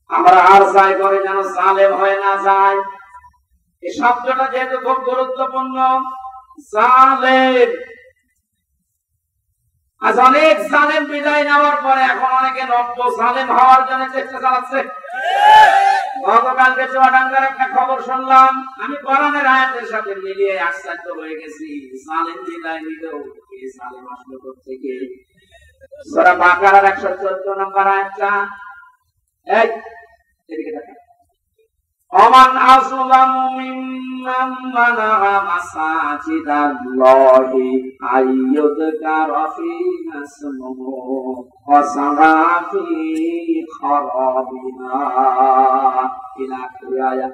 আমরা আর চাই করে যেন জালেম হয়ে না যায়। এই শব্দটা যেহেতু খুব গুরুত্বপূর্ণ, জালেম। আজ অনেক জালেম বিদায় নেওয়ার পরে এখন অনেকে নব্য জালেম হওয়ার জন্য চেষ্টা চালাচ্ছে। গতকালকে চুয়াডাঙ্গার একটা খবর শুনলাম, আমি কোরআনের আয়াতের সাথে মিলিয়ে আশ্চর্য হয়ে গেছি। জালেম বিদায় নিল, এই জালেম আসলো কোত্থেকে? সূরা বাকারার 114 নম্বর আয়াতটা, এই এদিকে দেখেন, ওমান আসলামু মিম্মান মানাআ মাসাজিদাল্লাহি আইয়ুযকারা ফীহা ইসমুহু ওয়া সাআ ফী খারাবিহা ইলা আয়াত।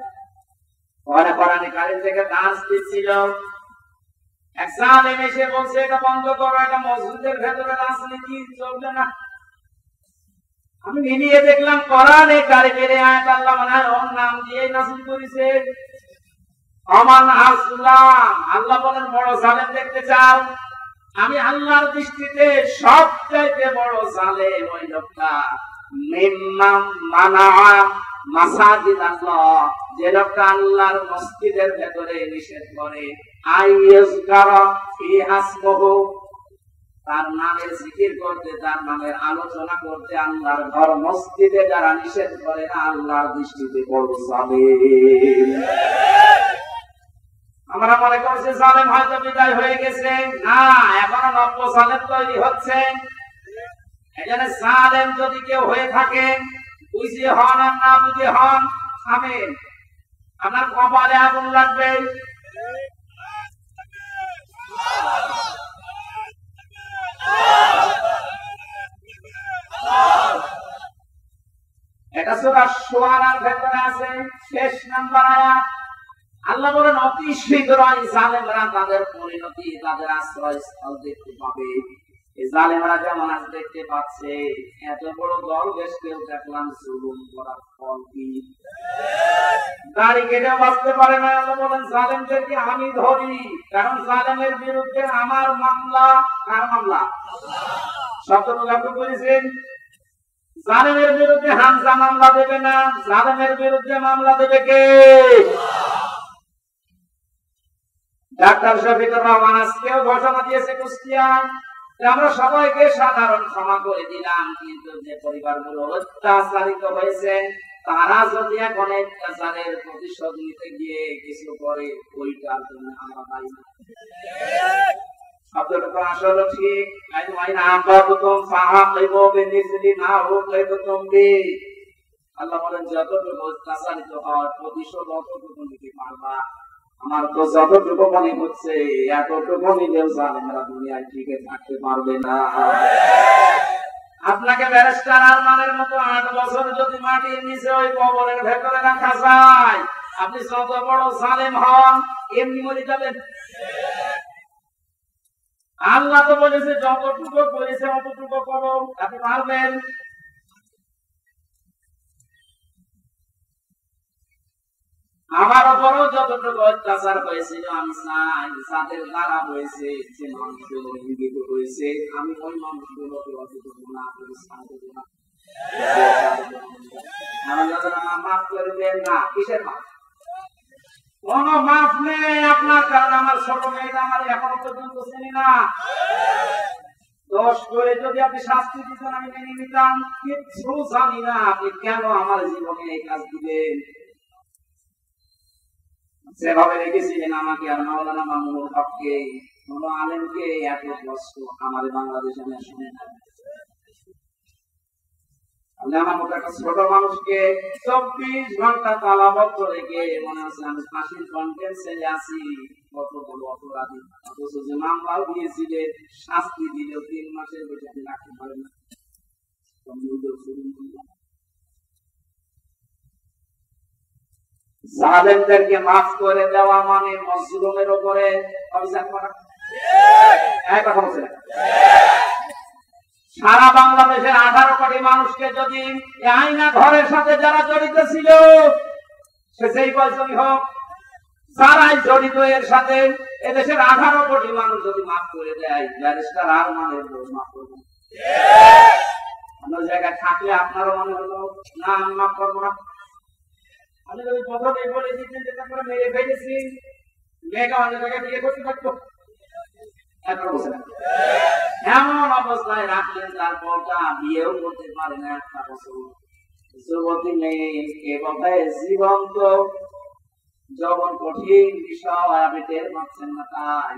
কোরআনে কারীম থেকে ডান্স দিচ্ছিল, এক জালেম এসে বলছে এটা বন্ধ করো, এটা মসজিদের ভেতরে রাজনীতি চলবে না। আমি মিলিয়ে দেখলাম কোরআনে কারীমের আয়াত আল্লাহ মনে হয় ওর নাম দিয়ে নাযিল করেছে। ওমান আসলাম, আল্লাহ বলেন বড় জালেম দেখতে চাও? আমি আল্লাহর দৃষ্টিতে সবচাইতে বড় জালেম ওই লোকটা মিম্মান মানাআ মাসাজিদ আল্লাহ, যে লোকটা আল্লাহর মসজিদের ভেতরে নিষেধ করে আইয়ুযকারা ফীহা ইসমুহু, তার নামের জিকির করতে, তার নামের আলোচনা করতে আল্লাহর ঘর মসজিদে যারা নিষেধ করে না, আল্লাহর দৃষ্টিতে বড় জালেম। আমরা মনে করছি জালেম হয়তো বিদায় হয়ে গেছে, না, এখনো নব্য জালেম তৈরি হচ্ছে। এখানে জালেম যদি কেউ হয়ে থাকে, বুঝে হন আর না বুঝে হন, আমিন, আপনার কপালে আগুন লাগবে। এটা সূরা শুআরার ভেতরে আছে, শেষ নাম্বার আয়াত। আল্লাহ বলেন অতি শীঘ্রই জালেমরা তাদের পরিণতি, তাদের আশ্রয়স্থল দেখতে পাবে। এই জালেমরা যেমন আজ দেখতে পাচ্ছে, এত বড় দল বেশ কেউ দেখলাম জুলুম করার ফল কি? দাড়ি কেটে বাঁচতে পারে না। আল্লাহ বলেন জালেমদেরকে আমি ধরি, কারণ জালেমের বিরুদ্ধে আমার মামলা। কার মামলা? শব্দটা লক্ষ্য করেছেন? জালেমের বিরুদ্ধে হামজা মামলা দেবে না, জালেমের বিরুদ্ধে মামলা দেবে কে? ডাক্তার শফিকুর রহমান আজকেও ঘোষণা দিয়েছে কুষ্টিয়ায়, আমরা সবাইকে সাধারণ ক্ষমা করে দিলাম, কিন্তু যে পরিবারগুলো অত্যাচারিত হয়েছে তারা যদি এখন অত্যাচারের প্রতিশোধ নিতে গিয়ে কিছু করে, ওইটার জন্য আমরা দায়ী না। শব্দটা আসলে ঠিক। আল্লাহ বলেন যতটুকু অত্যাচারিত হয় প্রতিশোধ অতটুকু নিতে পারবা। আমার তো যতটুকু মনে হচ্ছে এতটুকু নিলেও জালেমরা দুনিয়ায় টিকে থাকতে পারবে না। আপনাকে ব্যারিস্টার আরমানের মতো 8 বছর যদি মাটির নিচে ওই কবরের ভেতরে রাখা যায়, আপনি যত বড় জালেম হন এমনি মরে যাবেন। আল্লাহ তো বলেছে যতটুকু করেছে অতটুকু করো, আপনি পারবেন। আমার উপরও যতটুকু অত্যাচার হয়েছিল, আমি চাই যাদের দ্বারা হয়েছে, যে মানুষগুলো নিগৃহীত হয়েছে, আমি ওই মানুষগুলোকে অতটুকু না করে ছাড়ব না। মাফ করে দেন না, কিসের মাফ? কোন মাফ নেই আপনার, কারণ আমার ছোট মেয়েটা আমার এখনো পর্যন্ত চিনি না। দোষ করে যদি আপনি শাস্তি দিতেন আমি মেনে নিতাম, কিচ্ছু জানি না আপনি কেন আমার জীবনে এই কাজ দিলেন। যেভাবে রেখেছিলেন আমাকে আর মাওলানা মামুনুল হককে, কোন আলেমকে এত কষ্ট আমাদের বাংলাদেশে শুনে না। আমার মতো একটা ছোট মানুষকে 24 ঘন্টা তালাবদ্ধ রেখে মনে হচ্ছে আমি ফাঁসির কন্টেন্সে আছি। কত বড় অপরাধী, অথচ যে মামলাও দিয়েছিলেন, শাস্তি দিলেও 3 মাসের বেশি আপনি রাখতে পারেন না। জালেমদেরকে মাফ করে দেওয়া মানে মজলুমের উপরে অভিযান করা। কথা বলছে না? সারা বাংলাদেশের 18 কোটি মানুষকে যদি আইনা ঘরের সাথে যারা জড়িত ছিল, সে যেই পয়সাই হোক, যারাই জড়িত এর সাথে, এদেশের 18 কোটি মানুষ যদি মাফ করে দেয়, ব্যারিস্টার আরমানের মাফ করবে। অন্য জায়গায় থাকলে আপনারও মনে হলো না আমি মাফ করবো না। আমি যদি প্রথমে বলে দিতেন যেটা করে মেরে ফেলেছি, মেয়েটা অন্য জায়গায় বিয়ে করতে পারতো। এমন অবস্থায় রাখলেন তারপরটা বিয়েও করতে পারে না। একটা বছর যুবতী মেয়ে এ কথায় জীবন্ত যখন কঠিন বিষয় আপনি টের পাচ্ছেন না, তাই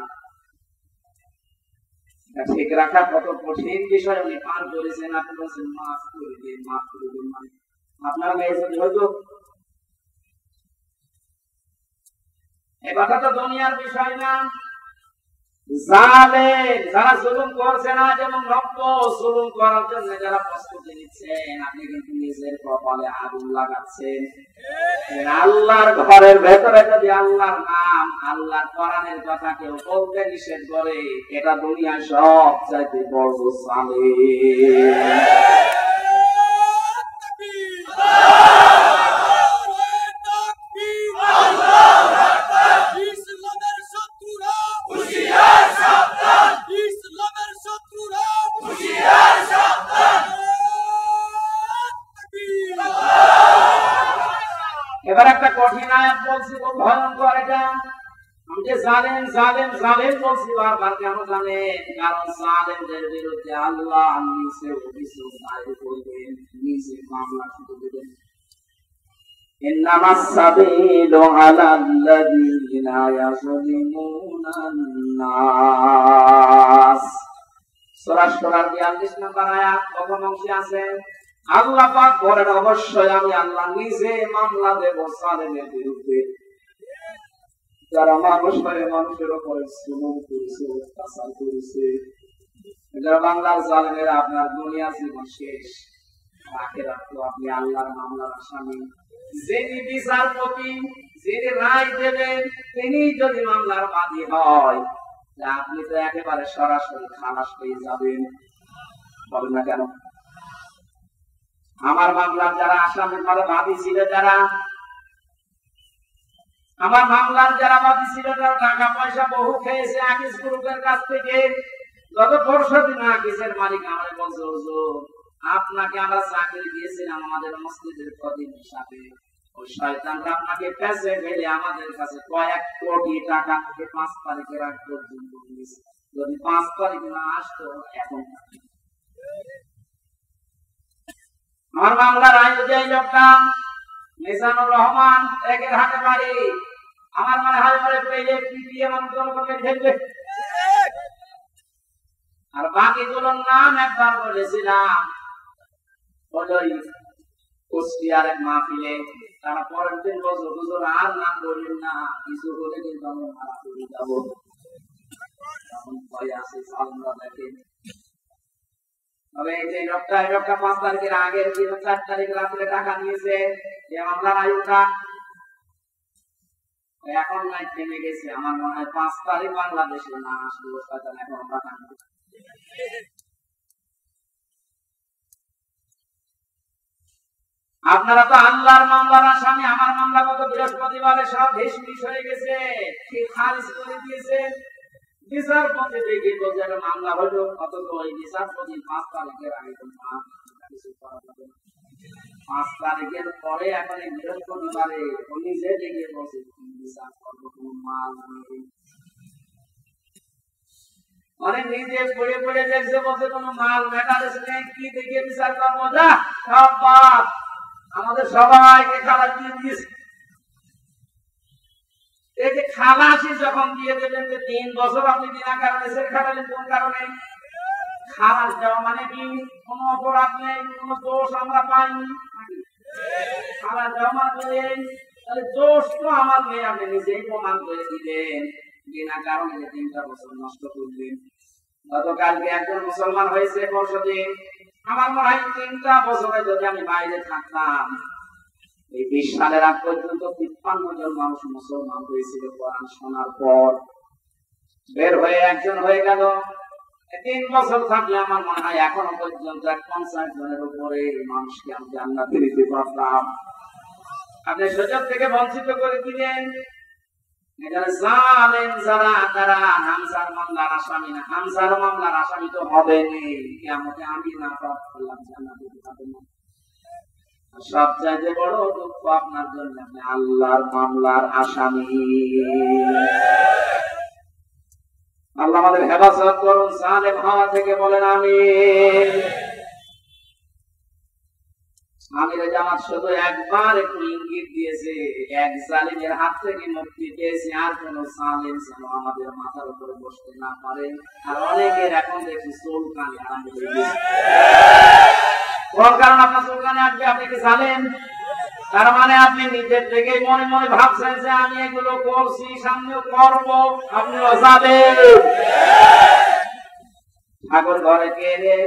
ঠিক রাখা কত কঠিন বিষয় উনি পার করেছেন। আপনি বলছেন মাফ করে দিন, মাফ করে দিন। আপনার মেয়ে যদি হয়তো এই কথা তো দুনিয়ার বিষয় না। জালেম যারা জুলুম করছে না, যেমন রব্ব জুলুম করার জন্য যারা প্রস্তুতি নিচ্ছেন, আপনি কিন্তু নিজের কপালে আগুন লাগাচ্ছেন। আল্লাহর ঘরের ভেতরে যদি আল্লাহর নাম, আল্লাহর কোরআনের কথা কেউ বলতে নিষেধ করে, এটা দুনিয়ার সবচাইতে বড় জালেম। এবার একটা কঠিন আয়াত বলছি, খুব ভয়ঙ্কর। এটা আমি যে জালেম জালেম জালেম বলছি বারবার, কেন জানেন? কারণ জালেমদের বিরুদ্ধে আল্লাহ নিজে অভিযোগ দায়ের করবেন, নিজে মামলা শুরু দেবেন। ইন্নামাস সাবিলু আলাল্লাযীনা ইয়াযলিমুনান নাস। সূরা সূরার 42 নম্বর আয়াত প্রথম অংশে আছে, আল্লাহ পাক বলেন, অবশ্যই আমি আল্লাহ নিজে মামলা দেব জালেমের বিরুদ্ধে, যারা মানুষের উপরে জুলুম করেছে, অত্যাচার করেছে। যারা বাংলার জালেমেরা, আপনার দুনিয়া জীবন শেষ, আখিরাত তো আপনি আল্লাহর মামলার আসামি। যিনি বিচারপতি, যিনি রায় দেবেন, তিনি যদি মামলার বাদী হয়, আপনি তো একেবারে সরাসরি খালাস হয়ে যাবেন। বলেন না কেন? আমার মামলার যারা আসামি বাদী ছিল, যারা আমার মামলার যারা বাদী ছিল, তারা টাকা পয়সা বহু খেয়েছে আকিস গ্রুপের কাছ থেকে। গত 10 দিন আকিসের মালিক আমাকে বলছে, হুজুর আপনাকে আমরা চাকরি দিয়েছিলাম আমাদের মসজিদের খতিব হিসাবে, ওই শয়তানরা আপনাকে পেছে ফেলে আমাদের কাছে কয়েক কোটি টাকা থেকে 5 তারিখের আগ পর্যন্ত নিয়েছে। যদি 5 তারিখ না আসতো, এখন আমার মামলার আইনজীবী এই লোকটা মিজানুর রহমান, একের হাতে বাড়ি, আমার মনে হয় পরে পেলে পিটিয়ে মন্ত্রণ করে ফেলবে। আর বাকিগুলোর নাম একবার বলেছিলাম, ওই কুষ্টিয়ার এক মাহফিলে। তারা পরের দিন বলল, হুজুর আর নাম বললেন না, কিছু হলে কিন্তু আমি মারা পড়ে যাবো। তখন ভয় আছে, সালরা দেখেন। তবে এই যে লোকটা 5 তারিখের আগের দিন 4 তারিখ রাত্রে টাকা নিয়েছে, যে মামলার আয়ুটা এখন নাই, থেমে গেছে। আমার মনে হয় 5 তারিখ বাংলাদেশে না আসলে শয়তান এখন টাকা নেবে। আপনারা তো আল্লাহর মামলার আসামি। আমার মামলা গত বৃহস্পতিবারে সব ঢিসমিস হয়ে গেছে, খারিজ করে দিয়েছে বিচারপতি। দেখি বলছে মামলা হলো, অথচ ওই বিচারপতি 5 তারিখের আগে কিছু করা যাবে না। 5 তারিখের পরে এখন এই বৃহস্পতিবারে উনি যে দেখে বলছে বিচার করবো, কোনো মাল নেই। অনেক নিজে পড়ে পড়ে দেখছে, বলছে কোনো মাল ম্যাটারেস নেই, কি দেখে বিচার করবো? যা সব বাদ, আমাদের সবাইকে খালাস দিয়ে দিয়েছে। এই যে খালাসি যখন দিয়ে দেবেন, যে 3 বছর আপনি বিনা কারণে জেল খাটালেন, কোন কারণে? খালাস দেওয়া মানে কি? কোনো অপরাধ নেই, কোনো দোষ আমরা পাইনি। খালাস দেওয়া মানে তাহলে দোষ তো আমার নেই, আপনি নিজেই প্রমাণ করে দিলেন। বিনা কারণে 3টা বছর নষ্ট করলেন। গতকালকে একজন মুসলমান হয়েছে পরশুদিন। আমার মনে হয় 3টা বছরে যদি আমি বাইরে থাকতাম, এই 20 সালের আগ পর্যন্ত 53 জন মানুষ মুসলমান হয়েছিল কোরআন শোনার পর। বের হয়ে একজন হয়ে গেল। 3 বছর থাকলে আমার মনে হয় এখনো পর্যন্ত 50 জনের উপরে মানুষকে আমি জান্নাতে দিতে পারতাম। আপনি সুযোগ থেকে বঞ্চিত করে দিলেন। জালেম যারা, তারা হামজার মামলার আসামি না। হামজার মামলার আসামি তো হবে কিয়ামতে, আমি না পারলাম জান্নাতে দিতে না। সবচাইতে বড় দুঃখ আপনার জন্য, আপনি আল্লাহর মামলার আসামি। আল্লাহ আমাদের হেফাজত করুন জালেম হওয়া থেকে, বলেন আমিন। আমিরে জামাত শুধু একবার একটু ইঙ্গিত দিয়েছে, এক জালিমের হাত থেকে মুক্তি পেয়েছে, আর কোন জালিম যেন আমাদের মাথার উপরে বসতে না পারে। আর অনেকের এখন দেখি চুল কানে আরম্ভ হয়ে গেছে। কোন কারণ আপনার চুল কানে আসবে? আপনি কি জানেন? তার মানে আপনি নিজের থেকে মনে মনে ভাবছেন যে আমি এগুলো করছি, সামনেও করব, আপনিও যাবেন। ঠাকুর ঘরে কে রে?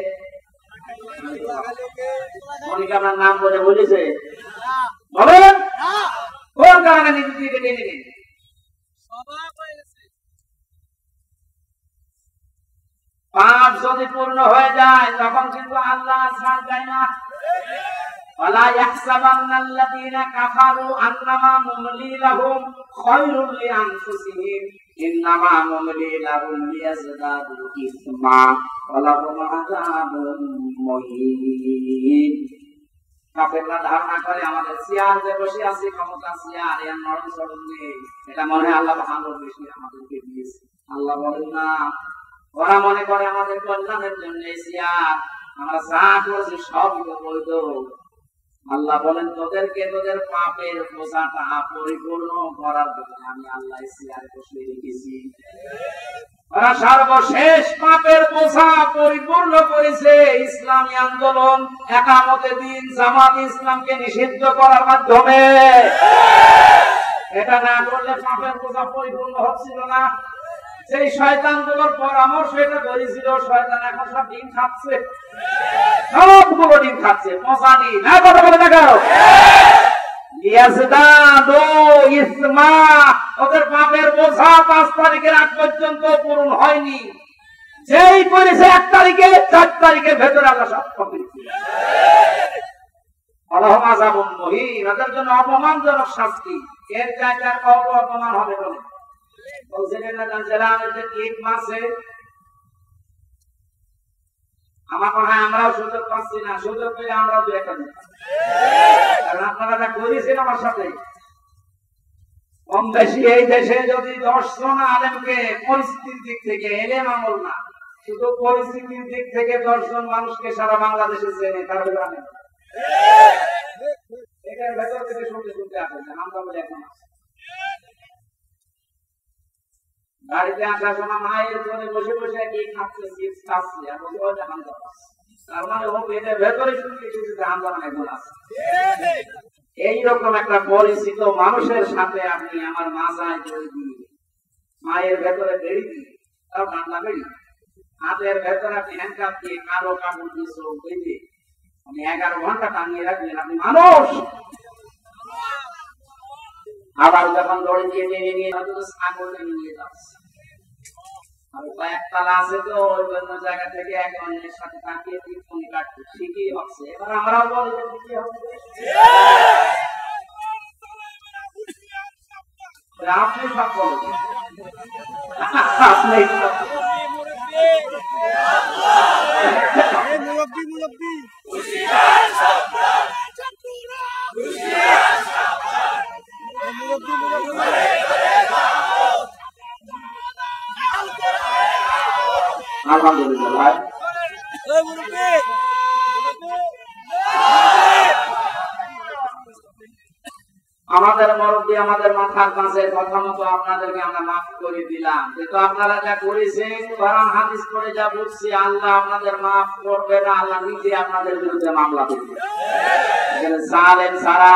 মনিকা আপনার নাম বলে বলেছে? বলেন কোন কারণে নিজে থেকে টেনে নিন? পাপ যদি পূর্ণ হয়ে যায় তখন কিন্তু আল্লাহ ছাড় দেয় না। ওয়ালা ইয়াহসাবান্নাল্লাযীনা কাফারু আন্নামা নুমলি লাহুম খায়রুল লিআনফুসিহিম ইন্নামা নুমলি লাহুম লিয়াজদাদু ইসমা ওয়া লাহুম আযাবুন মুহিন। কাফেররা ধারণা করে আমাদের চেয়ার যে বসে আছি, ক্ষমতা চেয়ার, এর নরম চরণ নেই, এটা মনে হয় আল্লাহ ভালো বেশি আমাদেরকে দিয়েছে। আল্লাহ বলেন না, ওরা মনে করে আমাদের কল্যাণের জন্য চেয়ার, আমরা যা করছি সবই তো বৈধ। আল্লাহ বলেন তোদেরকে তোদের পাপের বোঝাটা পরিপূর্ণ করার জন্য আমি আল্লাহ চেয়ার বসিয়ে রেখেছি। ওরা সর্বশেষ পাপের বোঝা পরিপূর্ণ করেছে ইসলামী আন্দোলন, একামতে দিন, জামাত ইসলামকে নিষিদ্ধ করার মাধ্যমে। এটা না করলে পাপের বোঝা পরিপূর্ণ হচ্ছিল না। সেই শয়তানগুলোর পরামর্শ এটা করেছিল, শয়তান এখন সব ডিম খাচ্ছে, সবগুলো ডিম খাচ্ছে, মজা নেই না। কথা বলে দেখাও, ওদের পাপের বোঝা 5 তারিখের আগ পর্যন্ত পূরণ হয়নি। যেই করেছে 1 তারিখে, 4 তারিখের ভেতরে আমরা সব করেছি। ওদের জন্য অপমানজনক শাস্তি, এর চাইতে আর কত অপমান হবে বলে বলছিলেন না? জানছিলাম ঈদ মাসে আমার মনে হয় আমরাও সুযোগ পাচ্ছি না, সুযোগ পেলে আমরা দু একটা কারণ আপনারা যা করেছেন আমার সাথে কম বেশি এই দেশে যদি 10 জন আলেমকে পরিস্থিতির দিক থেকে, এলেম আমল না, শুধু পরিস্থিতির দিক থেকে 10 জন মানুষকে সারা বাংলাদেশে চেনে, তারা জানে এটার ভেতর থেকে শুনতে শুনতে আসেন আমরা বলে এখন বাড়িতে আসার সময় মায়ের কোলে বসে বসে কি খাচ্ছে, চিপস খাচ্ছে, আর ওই দেখান তার মানে ও পেটের ভেতরে শুনতে শুনতে আন্দোলন এখন আছে। এইরকম একটা পরিচিত মানুষের সাথে আপনি আমার মাজায় দড়ি দিয়ে, মায়ের ভেতরে বেড়ি দিয়ে, তাও ঠান্ডা বেড়ি, হাতের ভেতরে আপনি হ্যান্ডকাপ দিয়ে কালো কাপড় দিয়ে চোখ বেঁধে আপনি 11 ঘন্টা টাঙিয়ে রাখলেন, আপনি মানুষ। আবার যখন দড়ি দিয়ে টেনে নিয়ে ছাগল টেনে নিয়ে যাচ্ছে, আর কয়েকতলা আছে তো ওই জন্য জায়গা থেকে এক অন্যের সাথে তাকিয়ে টিপ্পনি কাটতে শিখেই হচ্ছে। এবার আমরাও বলি কি হবে, আপনি সব বলেন, আপনি আলহামদুলিল্লাহ। আমাদের মুরব্বি আমাদের মাথার কাছের কথা মতো আপনাদেরকে আমরা মাফ করে দিলাম, কিন্তু আপনারা যা করেছেন কোরআন হাদিস পড়ে যা বুঝছি, আল্লাহ আপনাদের মাফ করবে না, আল্লাহ নিজে আপনাদের বিরুদ্ধে মামলা করবে। জালেম সারা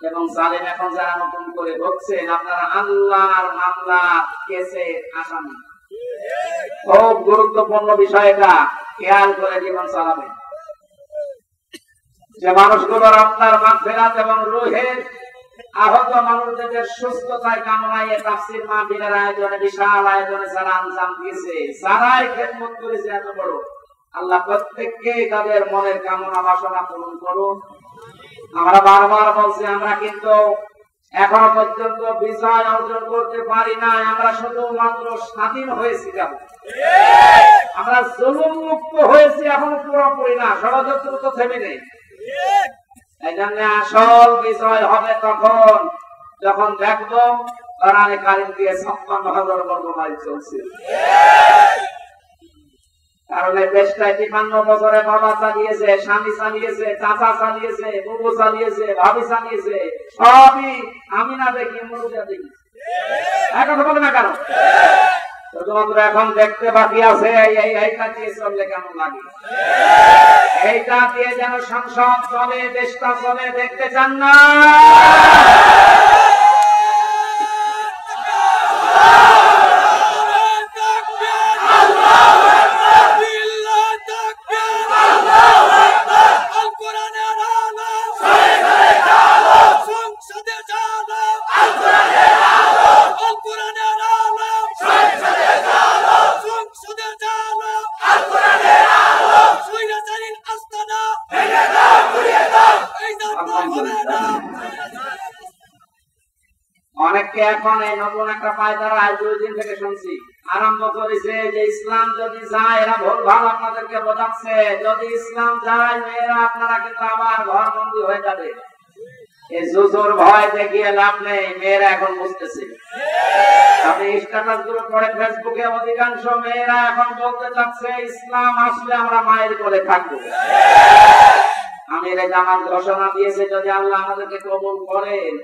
এবং জালেম এখন যারা নতুন করে ঢুকছেন, আপনারা আল্লাহর মামলা কেসে আসামি। খুব গুরুত্বপূর্ণ বিষয়টা খেয়াল করে জীবন চালাবেন। যে মানুষগুলোর আপনার মাগফিরাত এবং রূহের আহত মানুষদের সুস্থতায় কামনায় তাফসীর মাহফিলের আয়োজনে, বিশাল আয়োজনে যারা আঞ্জাম দিয়েছে, যারাই খেদমত করেছে এত বড়, আল্লাহ প্রত্যেককে তাদের মনের কামনা বাসনা পূরণ করুন। আমরা বারবার বলছি, আমরা কিন্তু এখনো পর্যন্ত বিজয় অর্জন করতে পারি না, আমরা শুধুমাত্র স্বাধীন হয়েছি, আমরা জুলুম মুক্ত হয়েছি, এখনো পুরোপুরি না, ষড়যন্ত্র তো থেমে নেই। এই জন্য আসল বিজয় হবে তখন যখন দেখবো কোরআনে কারীম দিয়ে 56,000 বর্গ মাইল চলছে। কারণ এই দেশটায় 53 বছরে বাবা চালিয়েছে, স্বামী চালিয়েছে, চাচা চালিয়েছে, বুবু চালিয়েছে, ভাবি চালিয়েছে, সবই আমি না দেখি মুরুবিয়া দেখি। কথা বলে না কেন? শুধুমাত্র এখন দেখতে বাকি আছে এইটা দিয়ে চললে কেমন লাগে? এইটা দিয়ে যেন সংসদ চলে, দেশটা চলে, দেখতে চান না? অনেককে এখন এই নতুন একটা পায়তারা আজ 2 দিন থেকে শুনছি আরম্ভ করেছে যে ইসলাম যদি যায়, এরা ভুল ভাল আপনাদেরকে বোঝাচ্ছে, যদি ইসলাম যায় মেয়েরা আপনারা কিন্তু আবার ঘরবন্দি হয়ে যাবে। এই জুজুর ভয় দেখিয়ে লাভ নেই, মেয়েরা এখন বুঝতেছে। আপনি স্ট্যাটাস গুলো পড়ে ফেসবুকে অধিকাংশ মেয়েরা এখন বলতে চাচ্ছে ইসলাম আসলে আমরা মায়ের কোলে থাকবো। আমিরে জামাত ঘোষণা দিয়েছে যদি আল্লাহ আমাদেরকে কবুল করেন,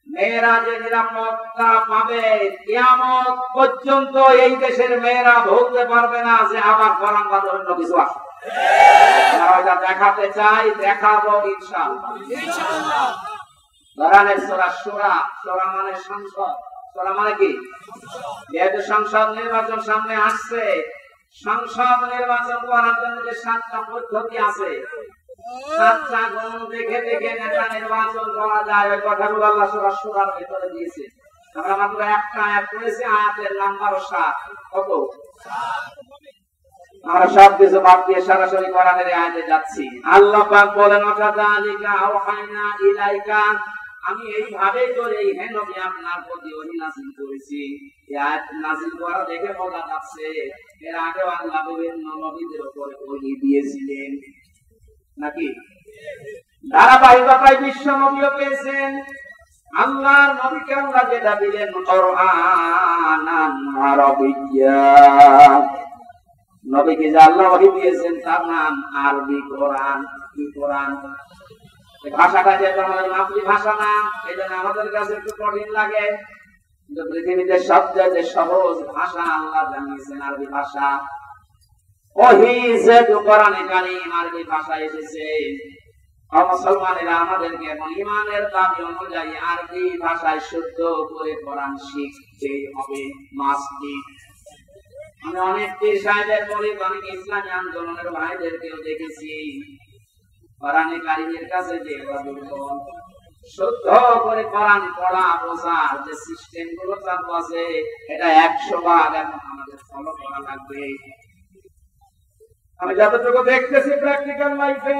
মেয়েরা যে নিরাপত্তা পাবে কিয়ামত পর্যন্ত এই দেশের মেয়েরা ভুলতে পারবে না যে আবার কোরআন বাদ অন্য কিছু আসবে। আমরা দেখাতে চাই, দেখাবো ইনশাআল্লাহ। কোরআনের সূরা সূরা, সূরা মানে সংসদ, সূরা মানে কি? যেহেতু সংসদ নির্বাচন সামনে আসছে, সংসদ নির্বাচন করার জন্য যে 7টা পদ্ধতি আছে, 7টা গুণ দেখে দেখে নেতা নির্বাচন করা যায়, ওই কথাগুলো আল্লাহ সূরা সূরার ভিতরে দিয়েছে। আমরা মাত্র একটা আয়াত পড়েছি, আয়াতের নাম্বার 7। কত? আমরা সব কিছু বাদ দিয়ে সরাসরি কোরআনের আয়াতে যাচ্ছি। আল্লাহ পাক বলেন ওয়াকাযালিকা আওহাইনা ইলাইকা, আমি এইভাবে করে এই হে নবী আপনার প্রতি ওহী নাযিল করেছি। এই আয়াত নাযিল করা দেখে বোঝা যাচ্ছে এর আগে আল্লাহ বিভিন্ন নবীদের উপরে ওহী দিয়েছিলেন নাকি? ধারাবাহিকতায় বিশ্ব নবীও পেয়েছেন। আল্লাহর নবীকে আমরা যেটা দিলেন কোরআনান আরাবিয়্যা, নবীকে যে আল্লাহ ওহী দিয়েছেন তার নাম আরবি কোরআন। কি কোরআন? এই ভাষাটা যে আমাদের মাতৃভাষা না, এজন্য আমাদের কাছে একটু কঠিন লাগে। কিন্তু পৃথিবীতে সবচেয়ে সহজ ভাষা আল্লাহ জানিয়েছেন আরবি ভাষা। ওহী যে কোরআনে কারীম আরবি ভাষা এসেছে, মুসলমানেরা আমাদেরকে এখন ঈমানের দাবি অনুযায়ী আরবি ভাষায় শুদ্ধ করে কোরআন শিখতে হবে, মাস্ট বি। আমি অনেক পীর সাহেবের বলি, অনেক ইসলামী আন্দোলনের ভাইদেরকেও দেখেছি কোরআনে কারীমের কাছে যে শুদ্ধ করে কোরআন পড়া বোঝার যে সিস্টেম গুলো চালু আছে, এটা 100 এখন আমাদের ফলো করা লাগবে। আমি যতটুকু দেখতেছি প্র্যাকটিক্যাল লাইফে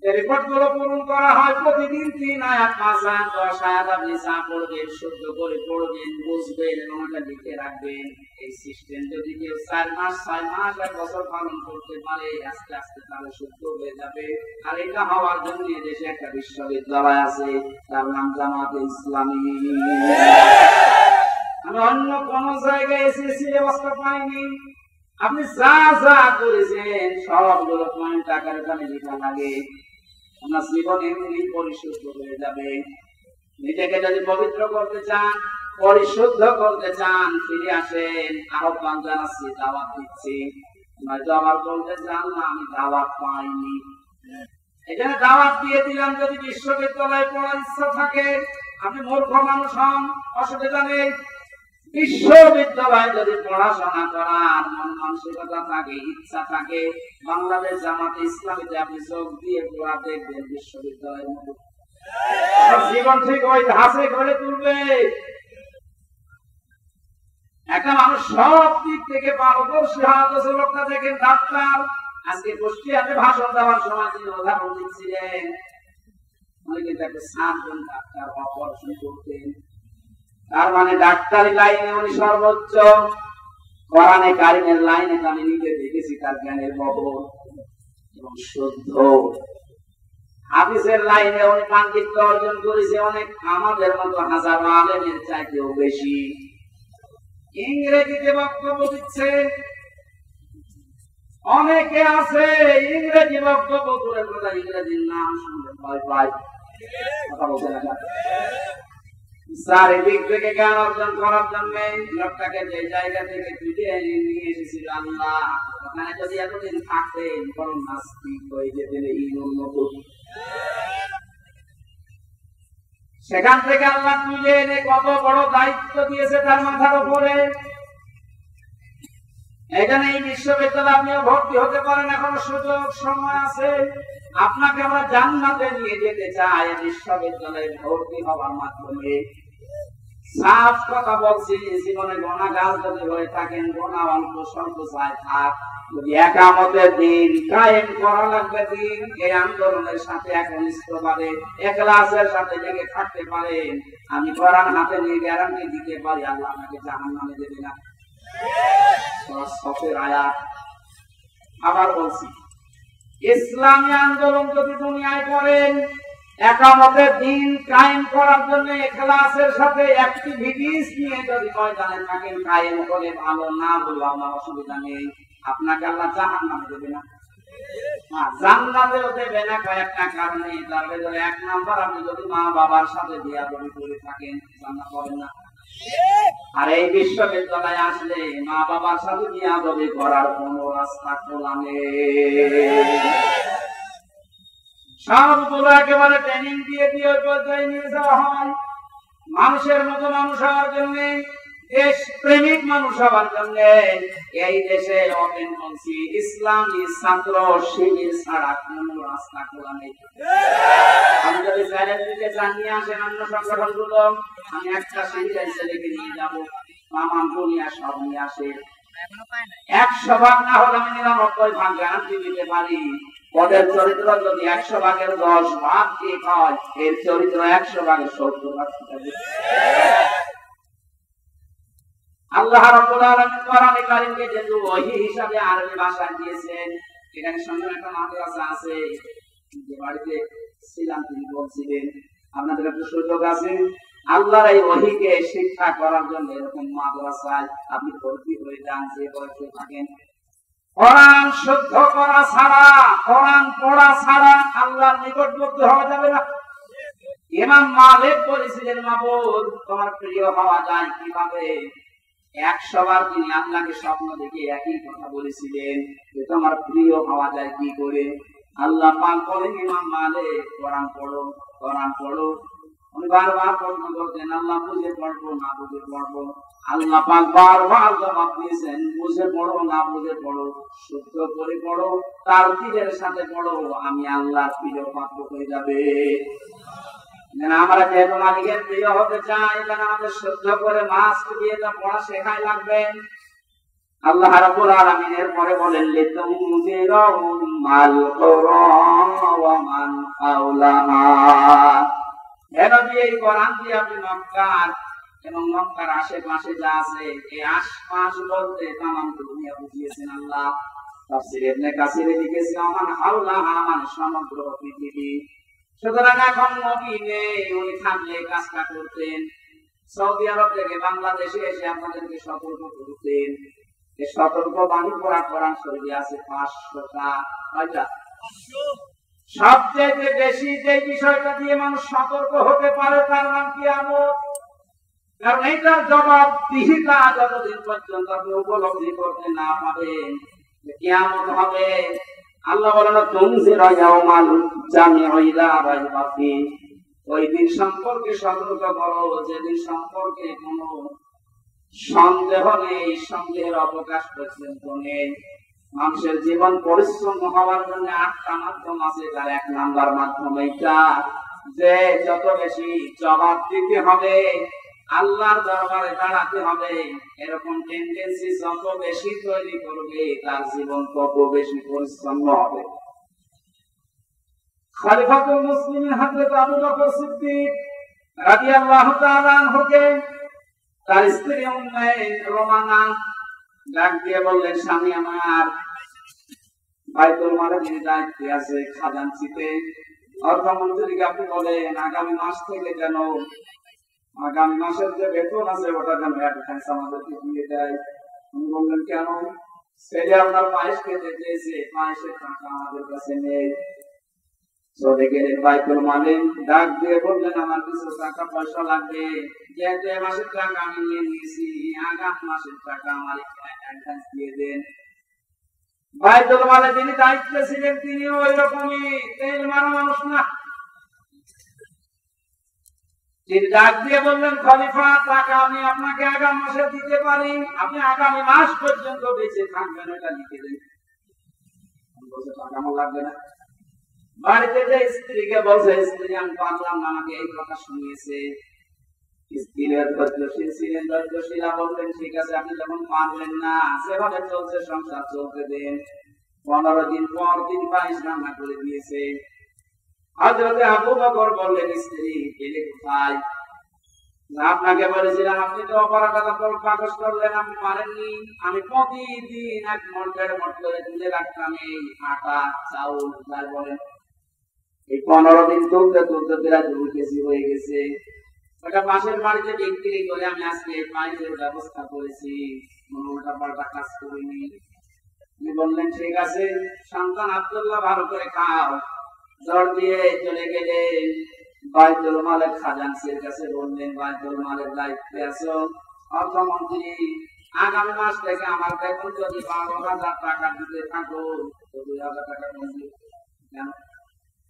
যে রিপোর্ট গুলো পূরণ করা হয়, প্রতিদিন 3 আয়াত 5 আয়াত 10 আয়াত আপনি যা পড়বেন শুদ্ধ করে পড়বেন, বুঝবেন এবং এটা লিখে রাখবেন। এই সিস্টেম যদি কেউ 4 মাস 6 মাস 1 বছর পালন করতে পারে, আস্তে আস্তে তাহলে শুদ্ধ হয়ে যাবে। আর এটা হওয়ার জন্য দেশে একটা বিশ্ববিদ্যালয় আছে, তার নাম জামাতে ইসলামী। আমি অন্য কোন জায়গায় এসএসসি ব্যবস্থা পাইনি। আপনি যা যা করেছেন সবগুলো পয়েন্ট আকারে ওখানে লেখা লাগে। আপনার জীবন এমনি পরিশুদ্ধ হয়ে যাবে। নিজেকে যদি পবিত্র করতে চান, পরিশুদ্ধ করতে চান, ফিরে আসেন। আহ্বান জানাচ্ছি, দাওয়াত দিচ্ছি। নয়তো আবার বলতে চান না আমি দাওয়াত পাইনি। এখানে দাওয়াত দিয়ে দিলাম। যদি বিশ্ববিদ্যালয়ে পড়ার ইচ্ছা থাকে, আপনি মূর্খ মানুষ হন, অসুবিধা নেই। বিশ্ববিদ্যালয়ে যদি পড়াশোনা করার মন মানসিকতা থাকে, ইচ্ছা থাকে, বাংলাদেশ জামাতে ইসলামীতে আপনি চোখ দিয়ে পড়া দেখবেন বিশ্ববিদ্যালয়ের মতো জীবন ঠিক ওই ধাঁচে গড়ে তুলবে। একটা মানুষ সব দিক থেকে পারদর্শী হওয়া লোকটা দেখেন ডাক্তার। আজকে কুষ্টিয়াতে ভাষণ দেওয়ার সময় তিনি উদাহরণ দিচ্ছিলেন, উনি কিন্তু একটা 7 জন ডাক্তার অপারেশন করতেন। তার মানে ডাক্তারি লাইনে উনি সর্বোচ্চ। কোরআনে কারীমের লাইনে আমি নিজে দেখেছি তার জ্ঞানের বহর এবং শুদ্ধ। হাদিসের লাইনে উনি পাণ্ডিত্য অর্জন করেছে অনেক আমাদের মতো হাজারো আলেমের চাইতেও বেশি। ইংরেজিতে বক্তব্য দিচ্ছে, অনেকে আছে ইংরেজি বক্তব্য করে ইংরেজির নাম শুনতে ভয় পায়, কথা বলতে না। চারিদিক থেকে জ্ঞান অর্জন করার জন্য লোকটাকে যে জায়গা থেকে তুলে নিয়ে এসেছিল আল্লাহ, ওখানে যদি এতদিন থাকতেন বরং নাস্তিক হয়ে যেতেন এই উন্নত। সেখান থেকে আল্লাহ তুলে এনে কত বড় দায়িত্ব দিয়েছে তার মাথার উপরে। এখানে এই বিশ্ববিদ্যালয়ে আপনিও ভর্তি হতে পারেন, এখনো সুযোগ সময় আছে। আপনাকে আমরা জান্নাতে নিয়ে যেতে চাই বিশ্ববিদ্যালয়ে ভর্তি হওয়ার মাধ্যমে। সাফ কথা বলছি, জীবনে গুনাহগার যদি হয়ে থাকেন, গুনাহ অল্প স্বল্প চাই থাক, যদি একামতের দিন কায়েম করা লাগবে দিন, এই আন্দোলনের সাথে একনিষ্ঠভাবে ইখলাসের সাথে লেগে থাকতে পারেন, আমি কোরআন হাতে নিয়ে গ্যারান্টি দিতে পারি আল্লাহ আপনাকে জাহান্নামে দেবে না। আবার বলছি, ইসলামী আন্দোলন যদি দুনিয়ায় করেন, একামতের দিন কায়েম করার জন্য ইখলাসের সাথে অ্যাক্টিভিটিস নিয়ে যদি ময়দানে থাকেন, কায়েম করে ভালো না হলো আমার অসুবিধা নেই, আপনাকে আল্লাহ জাহান্নামে দেবে না। জান্নাতেও দেবে না কয়েকটা কারণে। তার ভেতরে এক নাম্বার, আপনি যদি মা বাবার সাথে বিয়াদবি করে থাকেন জান্নাত পাবেন না। আর এই বিশ্ববিদ্যালয়ে আসলে মা বাবার সাথে বিয়াদবি করার কোন রাস্তা খোলা নেই। সবগুলো একেবারে ট্রেনিং দিয়ে দিয়ে পর্যায়ে নিয়ে যাওয়া হয় মানুষের মতো মানুষ হওয়ার জন্য, দেশ প্রেমিক মানুষ হওয়ার জন্য। এই দেশে ওপেন বলছি, ইসলামী ছাত্র শিবির ছাড়া কোন রাস্তা খোলা নেই। আমি যদি বাইরের দিকে জানিয়ে আসেন অন্য সংগঠনগুলো, আমি একটা শিবিরের ছেলেকে নিয়ে যাবো, মামান দুনিয়া সব নিয়ে আসে। 100 ভাগ না হলে আমি 99 ভাগ গ্যারান্টি দিতে পারি। ওদের চরিত্র যদি 100 ভাগের 10 ভাগ ঠিক হয়, এর চরিত্র 100 ভাগের 70 ভাগ ঠিক হবে। আল্লাহ রাব্বুল আলামিন কোরআনে কারীমকে যে ওহী হিসাবে আরবি ভাষা দিয়েছেন, এখানে সঙ্গে একটা মাদ্রাসা আছে, যে বাড়িতে ছিলাম তিনি বলছিলেন আপনাদের একটা সুযোগ আছে আল্লাহর এই ওহীকে শিক্ষা করার জন্য এরকম মাদ্রাসায় আপনি ভর্তি হয়ে যান, যে বয়সে থাকেন। কোরআন শুদ্ধ করা ছাড়া, কোরআন পড়া ছাড়া আল্লাহর নিকটবর্তী হওয়া যাবে না। ইমাম মালিক বলেছিলেন, মাবুদ তোমার প্রিয় হওয়া যায় কিভাবে? 100 বার তিনি আল্লাহকে স্বপ্ন দেখে একই কথা বলেছিলেন যে তোমার প্রিয় হওয়া যায় কি করে? আল্লাহ পাক বলেন, ইমাম মালিক কোরআন পড়ো, কোরআন পড়ো। উনি বারবার প্রশ্ন করতেন, আল্লাহ বুঝে পড়বো না বুঝে পড়বো? আল্লাহ পাক বারবার জবাব দিয়েছেন, বুঝে পড়ো না বুঝে পড়ো, শুদ্ধ করে পড়ো, তার তীরের সাথে পড়ো, আমি আল্লাহর প্রিয় পাত্র হয়ে যাবে। আমরা যেহেতু মালিকের প্রিয় হতে চাই, এখানে আমাদের শুদ্ধ করে মাস্ক দিয়ে তা পড়া শেখাই লাগবে। আল্লাহ রাব্বুল আলামিন এর পরে বলেন, লিতুনজিরা উম্মাল কুরআ ওয়া মান হাওলাহা। এই কোরআন দিয়ে আপনি মক্কার এবং মক্কার আশেপাশে যা আছে, এই আশপাশ বলতে তামাম দুনিয়া বুঝিয়েছেন আল্লাহ। তাফসীর ইবনে কাসিরে লিখেছেন, ওমান হাওলাহা মানে সমগ্র পৃথিবী। সুতরাং এখন নবী নেই, উনি থাকলে কাজটা করতেন। সৌদি আরব থেকে বাংলাদেশে এসে আপনাদেরকে সতর্ক করতেন। এই সতর্ক বাণী পড়া কোরআন শরীফে আছে 500টা। কয়টা? সবচেয়ে বেশি যে বিষয়টা দিয়ে মানুষ সতর্ক হতে পারে তার নাম কিয়ামত। কারণ এইটার জবাবদিহিতা যতদিন পর্যন্ত আপনি উপলব্ধি করতে না পারেন যে কিয়ামত হবে, আল্লাহ বলেন তুনজিরা ইয়াউমাল জামিউ লা রাইবা ফি, ওই দিন সম্পর্কে সতর্ক করো যেদিন সম্পর্কে কোনো সন্দেহ নেই, সন্দেহের অবকাশ পর্যন্ত নেই। মানুষের জীবন পরিশ্রম হওয়ার জন্য 8টা মাধ্যম আছে, তার 1 নাম্বার মাধ্যম এইটা যে যত বেশি জবাব দিতে হবে, আল্লাহর দরবারে দাঁড়াতে হবে, এরকম টেন্ডেন্সি যত বেশি তৈরি করবে তার জীবন তত বেশি পরিশ্রম হবে। খলিফাতুল মুসলিমিন হযরত আবু বকর সিদ্দিক রাদিয়াল্লাহু তাআলা আনহুকে তার স্ত্রী উম্মে রোমানা ডাক দিয়ে বললেন, স্বামী আমার বাইতুল মালের দায়িত্বে আছে, খাজানচিতে। অর্থমন্ত্রীকে আপনি বলেন আগামী মাস থেকে যেন আগামী মাসের যে বেতন আছে ওটা যেন অ্যাডভান্স আমাদেরকে দিয়ে দেয়। উনি বললেন, কেন? ছেলে আপনার পায়েস খেতে চেয়েছে, পায়েসের টাকা আমাদের কাছে নেই। চলে গেলেন বাইতুল মালে, ডাক দিয়ে বললেন আমার কিছু টাকা পয়সা লাগবে, যেহেতু এ মাসের টাকা আমি নিয়ে নিয়েছি, আগামী মাসের টাকা আমার এখানে অ্যাডভান্স দিয়ে দেন। বাইতুল মালে যিনি দায়িত্বে ছিলেন তিনি ওই রকমই তেল মারা মানুষ না। তিনি ডাক দিয়ে বললেন খলিফা, টাকা আমি আপনাকে আগামী মাসে দিতে পারি, আপনি আগামী মাস পর্যন্ত বেঁচে থাকবেন, এটা লিখে দেন। বলছে টাকা আমার লাগবে না। বাড়িতে যে স্ত্রীকে বলছে, স্ত্রী আমি পারলাম না, আমাকে এই কথা শুনিয়েছে। স্ত্রীর ধৈর্যশীল ছিলেন, ধৈর্যশীলা বললেন ঠিক আছে, আপনি যখন পারলেন না, সেভাবে চলছে সংসার, চলতে দেন। 15 দিন পর 3 পায়েস রান্না করে দিয়েছে। হযরতে আবু বকর বললেন স্ত্রী পেলে কোথায়? আপনাকে বলেছিলাম, আপনি তো অপরাধটা প্রকাশ করলেন, আপনি পারেননি। আমি প্রতিদিন 1 মণ 1.5 মণ করে তুলে রাখতাম এই আটা চাউল, যাই বলেন। এই 15 দিন তুলতে তুলতে প্রায় 2 কেজি হয়ে গেছে। ওটা পাশের বাড়িতে বিক্রি করে আমি আজকে এই পায়েসের ব্যবস্থা করেছি, কোনো উল্টা পাল্টা কাজ করিনি। উনি বললেন ঠিক আছে, সন্তান আব্দুল্লাহ ভালো করে খাও। জ্বর দিয়ে চলে গেলেন বাইতুল মালের খাজানসির কাছে, বললেন বাইতুল মালের দায়িত্বে আছো, অর্থমন্ত্রী, আগামী মাস থেকে আমার বেতন যদি 12,000 টাকা দিতে থাকো, তো 2,000 টাকা কমবে।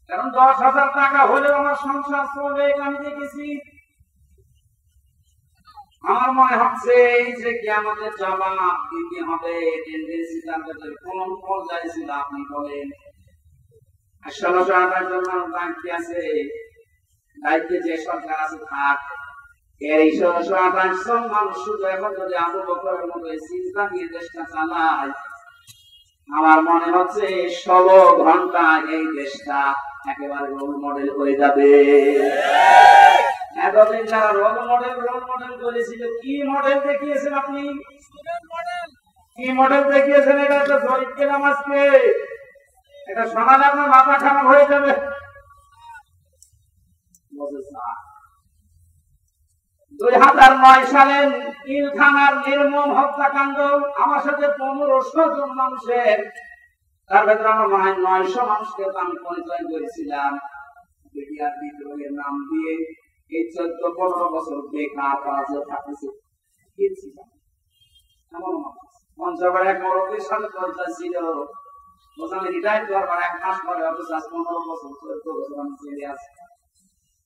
কারণ 10,000 টাকা হলেও আমার সংসার চলে, আমি দেখেছি। আমার মনে হচ্ছে এই যে কিয়ামতের জবাব দিতে হবে, টেন্ডেন্সি তার ভেতরে কোন পর্যায়ে ছিল আপনি বলেন। 1628 জন মানুষ দায়িত্বে আছে, দায়িত্বে যে সরকার আছে থাক, এই 1628 জন মানুষ শুধু এখন যদি আবু বকরের মতো সিজদা দিয়ে দেশটা চালায়, আমার মনে হচ্ছে 16 ঘন্টা এই দেশটা একেবারে রোল মডেল হয়ে যাবে। এতদিন যারা রোল মডেল করেছিল, কি মডেল দেখিয়েছেন আপনি? কি মডেল দেখিয়েছেন? এটা তো জরিপ পেলাম আজকে, এটা শোনালে আপনার মাথা খারাপ হয়ে যাবে। 2009 সালে পিলখানার নির্মম হত্যাকাণ্ড, আমার সাথে 1500 জন মানুষের, তার ভেতরে আমার মনে হয় 900 মানুষকে আমি পরিচয় করেছিলাম বিডিআর বিদ্রোহের নাম দিয়ে। এই 14-15 বছর বেকার কাজে থাকতেছে। পঞ্চগড়ে এক মুরব্বীর সাথে পরিচয় ছিল, আমি রিটায়ার করবার 1 মাস পরে অথচ 15 বছর 14 বছর আমি জেলে আছি।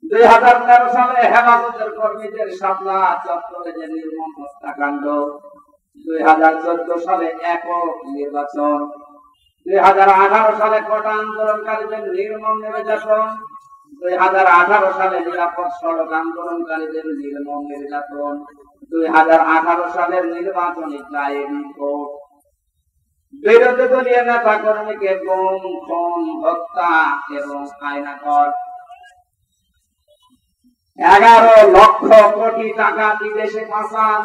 2013 সালে হেফাজতের কর্মীদের শাপলা চত্বরে যে নির্মম হত্যাকাণ্ড, 2014 সালে একক নির্বাচন, 2018 সালে কোটা আন্দোলনকারীদের নির্মম নির্যাতন, 2018 সালে নিরাপদ সড়ক আন্দোলনকারীদের নির্মম নির্যাতন, 2018 সালের নির্বাচনী ডায়েরি ভোট, বিরোধী দলীয় নেতা কর্মীকে গুম, খুন, হত্যা এবং আয়নাঘর, 11 লক্ষ কোটি টাকা বিদেশে পাচার,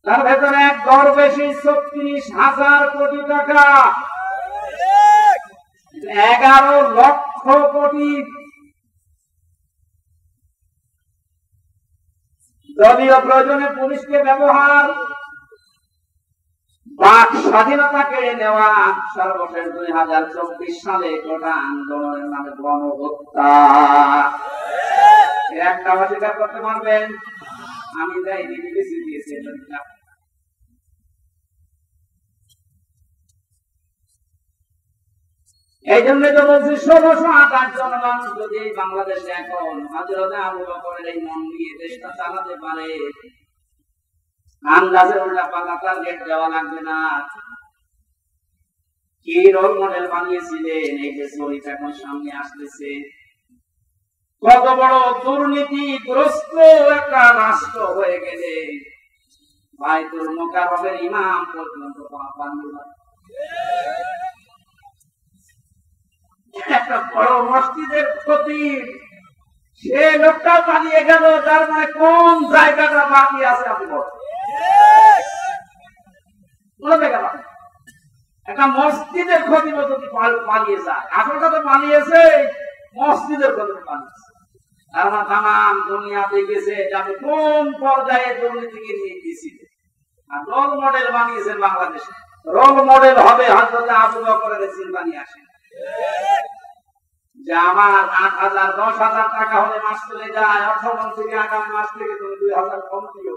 তার ভেতরে এক দরবেশী 36,000 কোটি টাকা, 11 লক্ষ কোটি। দলীয় প্রয়োজনে পুলিশকে ব্যবহার, বাক স্বাধীনতা কেড়ে নেওয়া, সর্বশেষ 2024 সালে কোটা আন্দোলনের নামে গণহত্যা। একটা অস্বীকার করতে পারবেন? আমি যাই বিবিসি দিয়েছি। এই জন্য তো বলছি 1628 জন মানুষ যদি বাংলাদেশে এখন হযরতে আবু বকরের এই মন নিয়ে দেশটা চালাতে পারে, আন্দাজে উল্টা পাল্টা টার্গেট দেওয়া লাগবে না। কি রোল মডেল বানিয়েছিলেন, এই যে জরিপ এখন সামনে আসতেছে, কত বড় দুর্নীতিগ্রস্ত একটা রাষ্ট্র হয়ে গেলে বাইতুল মুকাররমের ইমাম পর্যন্ত একটা বড় মসজিদের খতিব, সে লোকটা পালিয়ে গেল, তার মানে কোন জায়গাটা বাকি আছে আপনি বলেন? একটা মসজিদের খতিব যদি পালিয়ে যায়, আসলটা তো পালিয়েছে, মসজিদের খতিব পালিয়েছে। তার মানে তামাম দুনিয়া দেখেছে যাতে কোন পর্যায়ে দুর্নীতিকে নিয়ে গিয়েছিল, আর রোল মডেল বানিয়েছেন বাংলাদেশে। রোল মডেল হবে হযরত আবু বকরের চিন্তা নিয়ে আসেন। যে আমার 8,000 10,000 টাকা হলে মাস চলে যায়, অর্থমন্ত্রীকে আগামী মাস থেকে তুমি 2,000 কম দিও।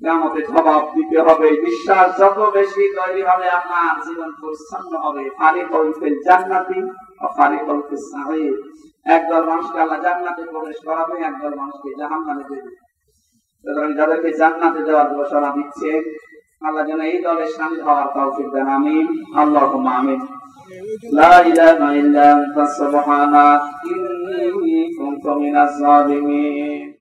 কিয়ামতে জবাব দিতে হবে। বিশ্বাস যত বেশি তৈরি হবে আপনার জীবন পরিচ্ছন্ন হবে। ফারিকুল ফিল জান্নাতি ওয়া ফারিকুল ফিস সাঈর। একদল মানুষকে আল্লাহ জান্নাতে প্রবেশ করাবে, একদল মানুষকে জাহান্নামে দেবে। সুতরাং যাদেরকে জান্নাতে যাওয়ার ঘোষণা দিচ্ছে, আল্লাহ যেন এই দলে শামিল হওয়ার তৌফিক দেন। আমিন, আল্লাহুম্মা আমিন। লা ইলাহা ইল্লা আনতা সুবহানাকা ইন্নী কুনতু মিনাজ জালিমিন।